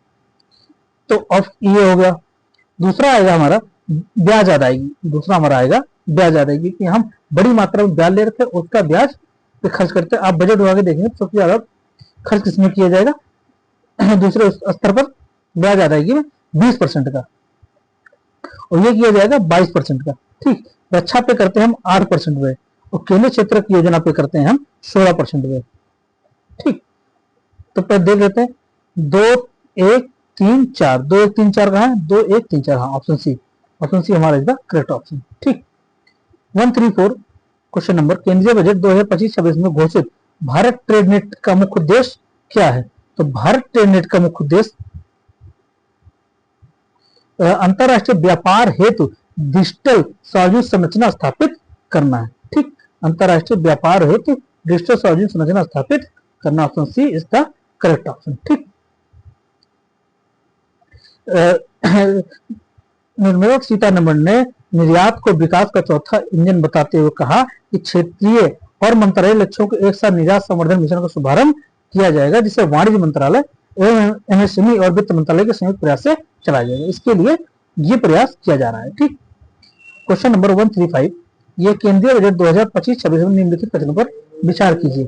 तो अब ये हो गया। दूसरा आएगा हमारा ब्याज अदायगी, दूसरा हमारा आएगा ब्याज अदायगी, कि हम बड़ी मात्रा में ब्याज ले रखे हैं, उसका ब्याज पे खर्च करते हैं। आप बजट उठा के देखेंगे सबसे ज्यादा खर्च किसमें किया जाएगा, दूसरे स्तर पर ब्याज अदायगी में 20% का, और ये किया जाएगा 22% का, ठीक। रक्षा पे करते हैं हम 8% पे, और केंद्रीय क्षेत्र की योजना पे करते हैं हम 16% पे, ठीक। तो पहले देख लेते हैं 2 1 3 4, 2 1 3 4 कहाँ है, 2 1 3 4, हाँ ऑप्शन सी, ऑप्शन सी हमारा इसका करेक्ट ऑप्शन, ठीक। 134 क्वेश्चन नंबर, केंद्रीय बजट 2025-26 में घोषित भारत ट्रेड नेट का मुख्य उद्देश्य क्या है। तो भारत ट्रेड नेट का मुख्य उद्देश्य अंतरराष्ट्रीय व्यापार हेतु डिजिटल सार्वजनिक संरचना स्थापित करना है, ठीक। अंतरराष्ट्रीय व्यापार हेतु डिजिटल सार्वजनिक संरचना स्थापित करना, ऑप्शन सी इसका करेक्ट ऑप्शन, ठीक। निर्मला सीतारमण ने निर्यात को विकास का चौथा इंजन बताते हुए कहा कि क्षेत्रीय और मंत्रालय लक्ष्यों के एक साथ निर्यात संवर्धन मिशन का शुभारंभ किया जाएगा, जिसे वाणिज्य मंत्रालय एवं एमएसएमई और वित्त मंत्रालय के संयुक्त प्रयास से चलाया जाएगा। इसके लिए ये प्रयास किया जा रहा है, ठीक। क्वेश्चन नंबर 135, ये केंद्रीय बजट 2025-26 में निम्नलिखित कथनों पर विचार कीजिए।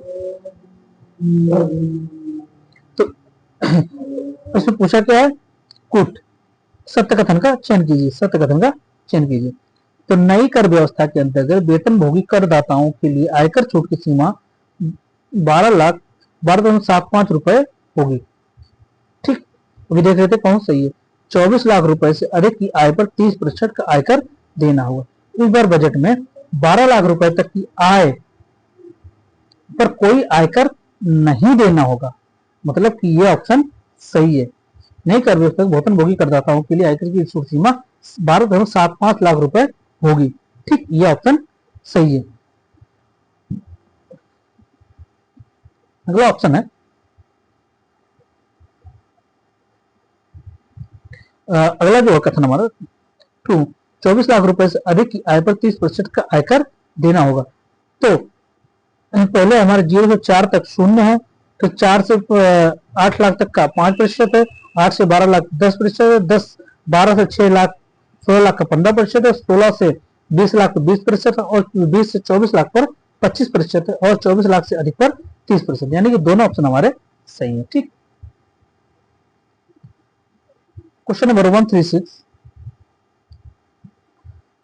तो इसमें पूछा क्या है, कूट सत्य कथन का चयन कीजिए, सत्य कथन का चयन कीजिए। तो नई कर व्यवस्था के अंतर्गत वेतनभोगी करदाताओं के लिए आयकर छूट की सीमा 12,75 रुपए होगी, ठीक। अभी देख रहे थे कौन सही है, 24 लाख रुपए से अधिक की आय पर 30% का आयकर देना होगा। इस बार बजट में 12 लाख रुपए तक की आय पर कोई आयकर नहीं देना होगा, मतलब कि यह ऑप्शन सही है। नई कर व्यवस्था वेतनभोगी करदाताओं के लिए आयकर की छूट सीमा 12.75 लाख रुपए होगी, ठीक, यह ऑप्शन सही है। अगला ऑप्शन है अगला जो कथन हमारा 2, 24 लाख रुपए से अधिक की आय पर 30% का आयकर देना होगा। तो पहले हमारे 0 से 4 तक 0 है, तो 4 से 8 लाख तक का 5% है, 8 से 12 लाख 10% है, 12 से 6 लाख 16 लाख का 15% है, 16 से 20 लाख पर 20% है, और 20 से 24 लाख पर 25% है, और 24 लाख से अधिक पर 30%, यानी कि दोनों ऑप्शन हमारे सही है, ठीक। क्वेश्चन नंबर 136,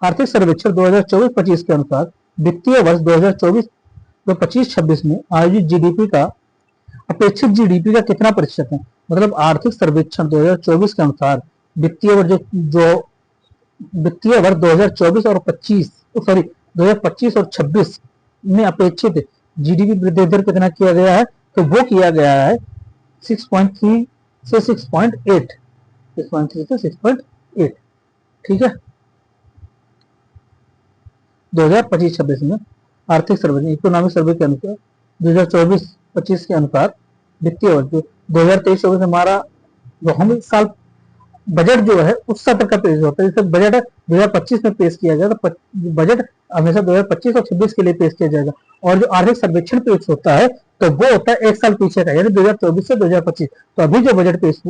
आर्थिक सर्वेक्षण 2024-25 के अनुसार वित्तीय वर्ष 2024-25-26 में आयोजित जीडीपी का अपेक्षित जीडीपी का कितना प्रतिशत है। मतलब आर्थिक सर्वेक्षण 2024 के अनुसार वित्तीय वर्ष वित्तीय वर्ष 2024 और 25 सॉरी 2025 और 26 में अपेक्षित जीडीपी वृद्धि दर कितना किया गया है, तो वो किया गया है 6.3 से 6.8, 6.3 से 6.8, ठीक है। 2025-26 में आर्थिक सर्वेक्षण इकोनॉमिक सर्वे के अनुसार 2024-25 के अनुसार वित्तीय वर्ष 2023-24 हमारा जो हम इस साल बजट जो है उस सत्र का पेश होता है, जैसे बजट 2025 में पेश किया जाएगा, तो बजट हमेशा 2025 और 26 के लिए पेश किया जाएगा, और जो आर्थिक सर्वेक्षण पेश होता है तो वो होता है एक साल पीछे का, यानी 2024 से 2025। तो अभी जो बजट पेश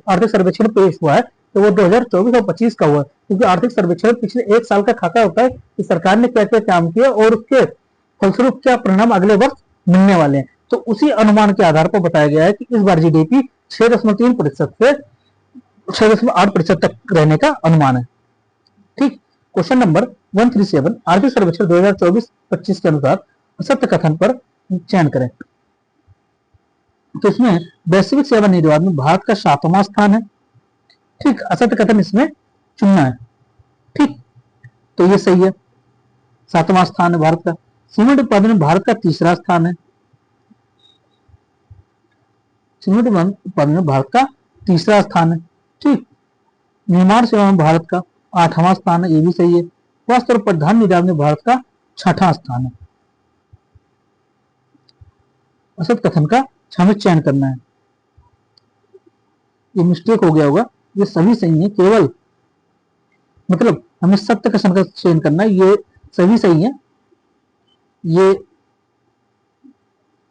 आर्थिक सर्वेक्षण पेश हुआ है तो वो 2024 और 25 का हुआ है, क्योंकि आर्थिक सर्वेक्षण पिछले एक साल का खाका होता है कि सरकार ने क्या क्या काम किया और उसके फलस्वरूप क्या परिणाम अगले वर्ष मिलने वाले हैं। तो उसी अनुमान के आधार पर बताया गया है कि इस बार जीडीपी 6.3% से 6.8% तक रहने का अनुमान है, ठीक। क्वेश्चन नंबर 137, आर्थिक सर्वेक्षण 2024-25 के अनुसार असत्य कथन पर चयन करें। तो इसमें वैश्विक सेवा निर्यात में भारत का 7वां स्थान है, ठीक। असत्य कथन इसमें चुनना है, ठीक, तो ये सही है, 7वां स्थान है भारत का। सीमेंट उत्पादन में भारत का 3रा स्थान है, सीमेंट उत्पादन में भारत का 3रा स्थान है, ठीक। निर्माण सेवा में भारत का 8वां स्थान है, ये भी सही है। वस्त्र और प्रधान निर्यात में भारत का 6वां स्थान है। असत कथन का हमें चयन करना है। ये मिस्टेक हो गया होगा, ये सभी सही है, केवल मतलब हमें सत्य का संकल्प चयन करना है, ये सभी सही है, ये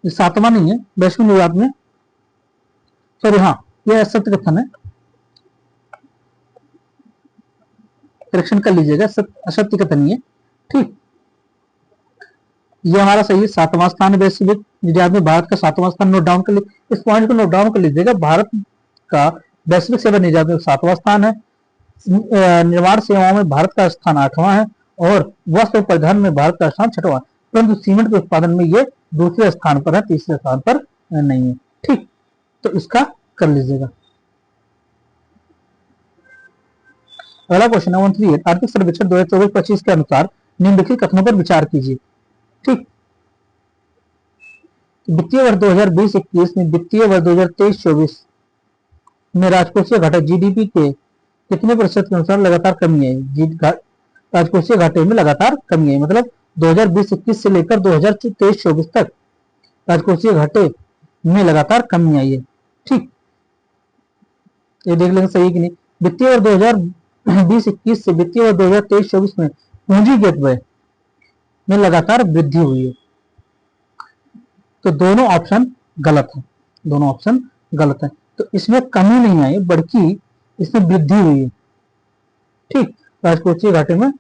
सातवां नहीं है वैष्णव निवाद में, सॉरी हाँ ये असत्य कथन है, करेक्शन कर लीजिएगा, असत्य कथन नहीं है। ठीक, ये हमारा सही है, सातवां स्थान वैश्विक निर्यात में भारत का सातवां स्थान नोट डाउन कर लीजिए, इस पॉइंट को नोट डाउन कर लीजिएगा, भारत का वैश्विक सेवा निर्यात में सातवां स्थान है, निर्माण सेवाओं में भारत का स्थान 8वां है, और वस्त्र परिधान में भारत का स्थान 6वां, परंतु सीमेंट के उत्पादन में ये दूसरे स्थान पर है, तीसरे स्थान पर नहीं है। ठीक, तो इसका कर लीजिएगा। अगला क्वेश्चन है 138, आर्थिक सर्वेक्षण 2024-25 के अनुसार निम्नलिखित कथनों पर विचार कीजिए। ठीक, वित्तीय वर्ष 2020-21 में वित्तीय वर्ष 2023-24 में राजकोषीय घाटा जीडीपी के कितने प्रतिशत के अनुसार लगातार कमी आई? राजकोषीय घाटे में लगातार कमी आई, मतलब 2020-21 से लेकर 2023-24 तक राजकोषीय घाटे में लगातार कमी आई है। ठीक, ये देख लेंगे सही कि नहीं। वित्तीय वर्ष 2020-21 से वित्तीय वर्ष 2023-24 में पूंजीगत व्यय में लगातार वृद्धि हुई है, तो दोनों ऑप्शन गलत है, दोनों ऑप्शन गलत है। तो इसमें कमी नहीं आई बल्कि इसमें वृद्धि हुई है। ठीक, राजकोषीय घाटे में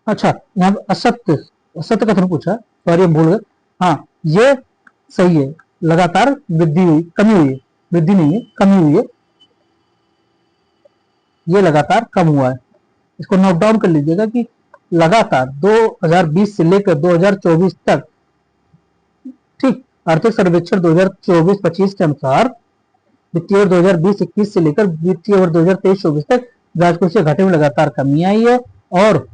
अच्छा, यहाँ असत्य असत्य कथन पूछा, सॉरी भूल गए। हाँ ये सही है, लगातार वृद्धि हुई, कमी हुई है, वृद्धि नहीं है कमी हुई है, ये लगातार कम हुआ है। इसको नोट डाउन कर लीजिएगा कि लगातार 2020 से लेकर 2024 तक, ठीक, आर्थिक सर्वेक्षण 2024-25 के अनुसार वित्तीय वर्ष 2020-21 से लेकर वित्तीय वर्ष 2023-24 तक राजकोषीय घाटे में लगातार कमी आई है, और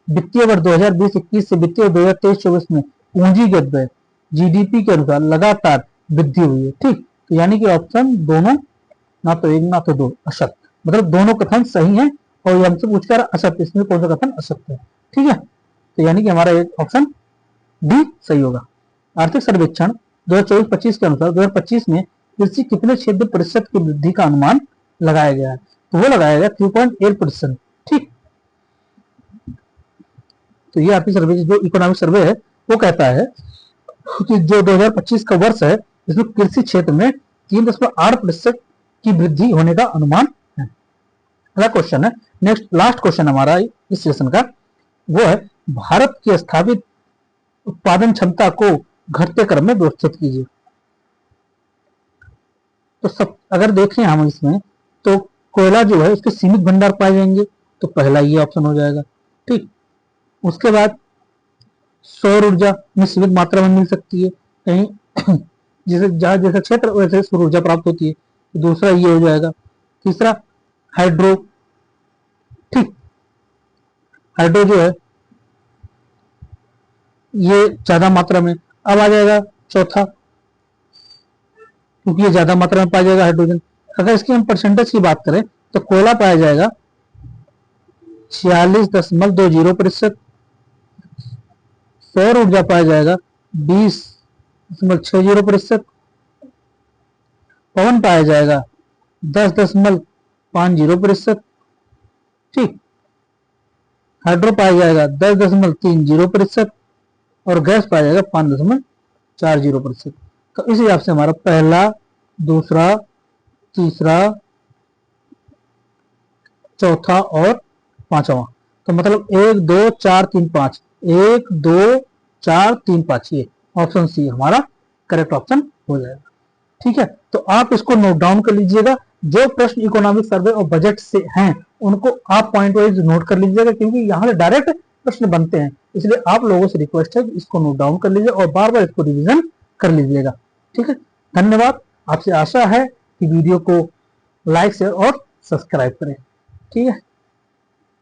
वित्तीय वर्ष 2020-21 से वित्तीय वर्ष 2023-24 में पूंजीगत व्यय जीडीपी के अनुसार लगातार वृद्धि हुई है। ठीक, तो यानी कि ऑप्शन दोनों, ना तो एक ना तो दो, असत्य, मतलब दोनों कथन सही हैं, और ये हमसे पूछकर असत्य, इसमें कौन सा कथन असत्य है। ठीक है, तो यानी कि हमारा एक ऑप्शन डी सही होगा। आर्थिक सर्वेक्षण 2024-25 के अनुसार 2025 में कृषि कितने क्षेत्र प्रतिशत की वृद्धि का अनुमान लगाया गया है? तो वो लगाया गया 3.8%। ठीक, तो ये आर्थिक सर्वे जो इकोनॉमिक सर्वे है वो कहता है कि जो 2025 का वर्ष है इसमें कृषि क्षेत्र में 3.8% की वृद्धि होने का अनुमान है। अगला क्वेश्चन है, नेक्स्ट लास्ट क्वेश्चन हमारा इस सेशन का, वो है भारत की स्थापित उत्पादन क्षमता को घटते क्रम में व्यवस्थित कीजिए। तो सब अगर देखें हम इसमें, तो कोयला जो है उसके सीमित भंडार पाए जाएंगे, तो पहला ये ऑप्शन हो जाएगा। ठीक, उसके बाद सौर ऊर्जा में सीमित मात्रा में मिल सकती है, कहीं जैसे जहां जैसा क्षेत्र वैसे सौर ऊर्जा प्राप्त होती है, तो दूसरा ये हो जाएगा। तीसरा हाइड्रो, ठीक, हाइड्रो जो है ये ज्यादा मात्रा में, अब आ जाएगा चौथा, क्योंकि ये ज्यादा मात्रा में पाया जाएगा हाइड्रोजन। अगर इसकी हम परसेंटेज की बात करें तो कोयला पाया जाएगा 46.20%, सौर ऊर्जा पाया जाएगा 20.60%, पवन पाया जाएगा 10.50%, ठीक, हाइड्रो पाया जाएगा 10.30%, और गैस पाया जाएगा 5.40%। तो इस हिसाब से हमारा पहला, दूसरा, तीसरा, चौथा और पांचवा, तो मतलब 1 2 4 3 5, 1 2 4 3 5, ये ऑप्शन सी हमारा करेक्ट ऑप्शन हो जाएगा। ठीक है, तो आप इसको नोट डाउन कर लीजिएगा, जो प्रश्न इकोनॉमिक सर्वे और बजट से हैं उनको आप पॉइंट वाइज नोट कर लीजिएगा, क्योंकि यहाँ से डायरेक्ट प्रश्न बनते हैं, इसलिए आप लोगों से रिक्वेस्ट है कि इसको नोट डाउन कर लीजिए और बार बार इसको रिवीजन कर लीजिएगा। ठीक है, धन्यवाद। आपसे आशा है कि वीडियो को लाइक शेयर और सब्सक्राइब करें। ठीक है।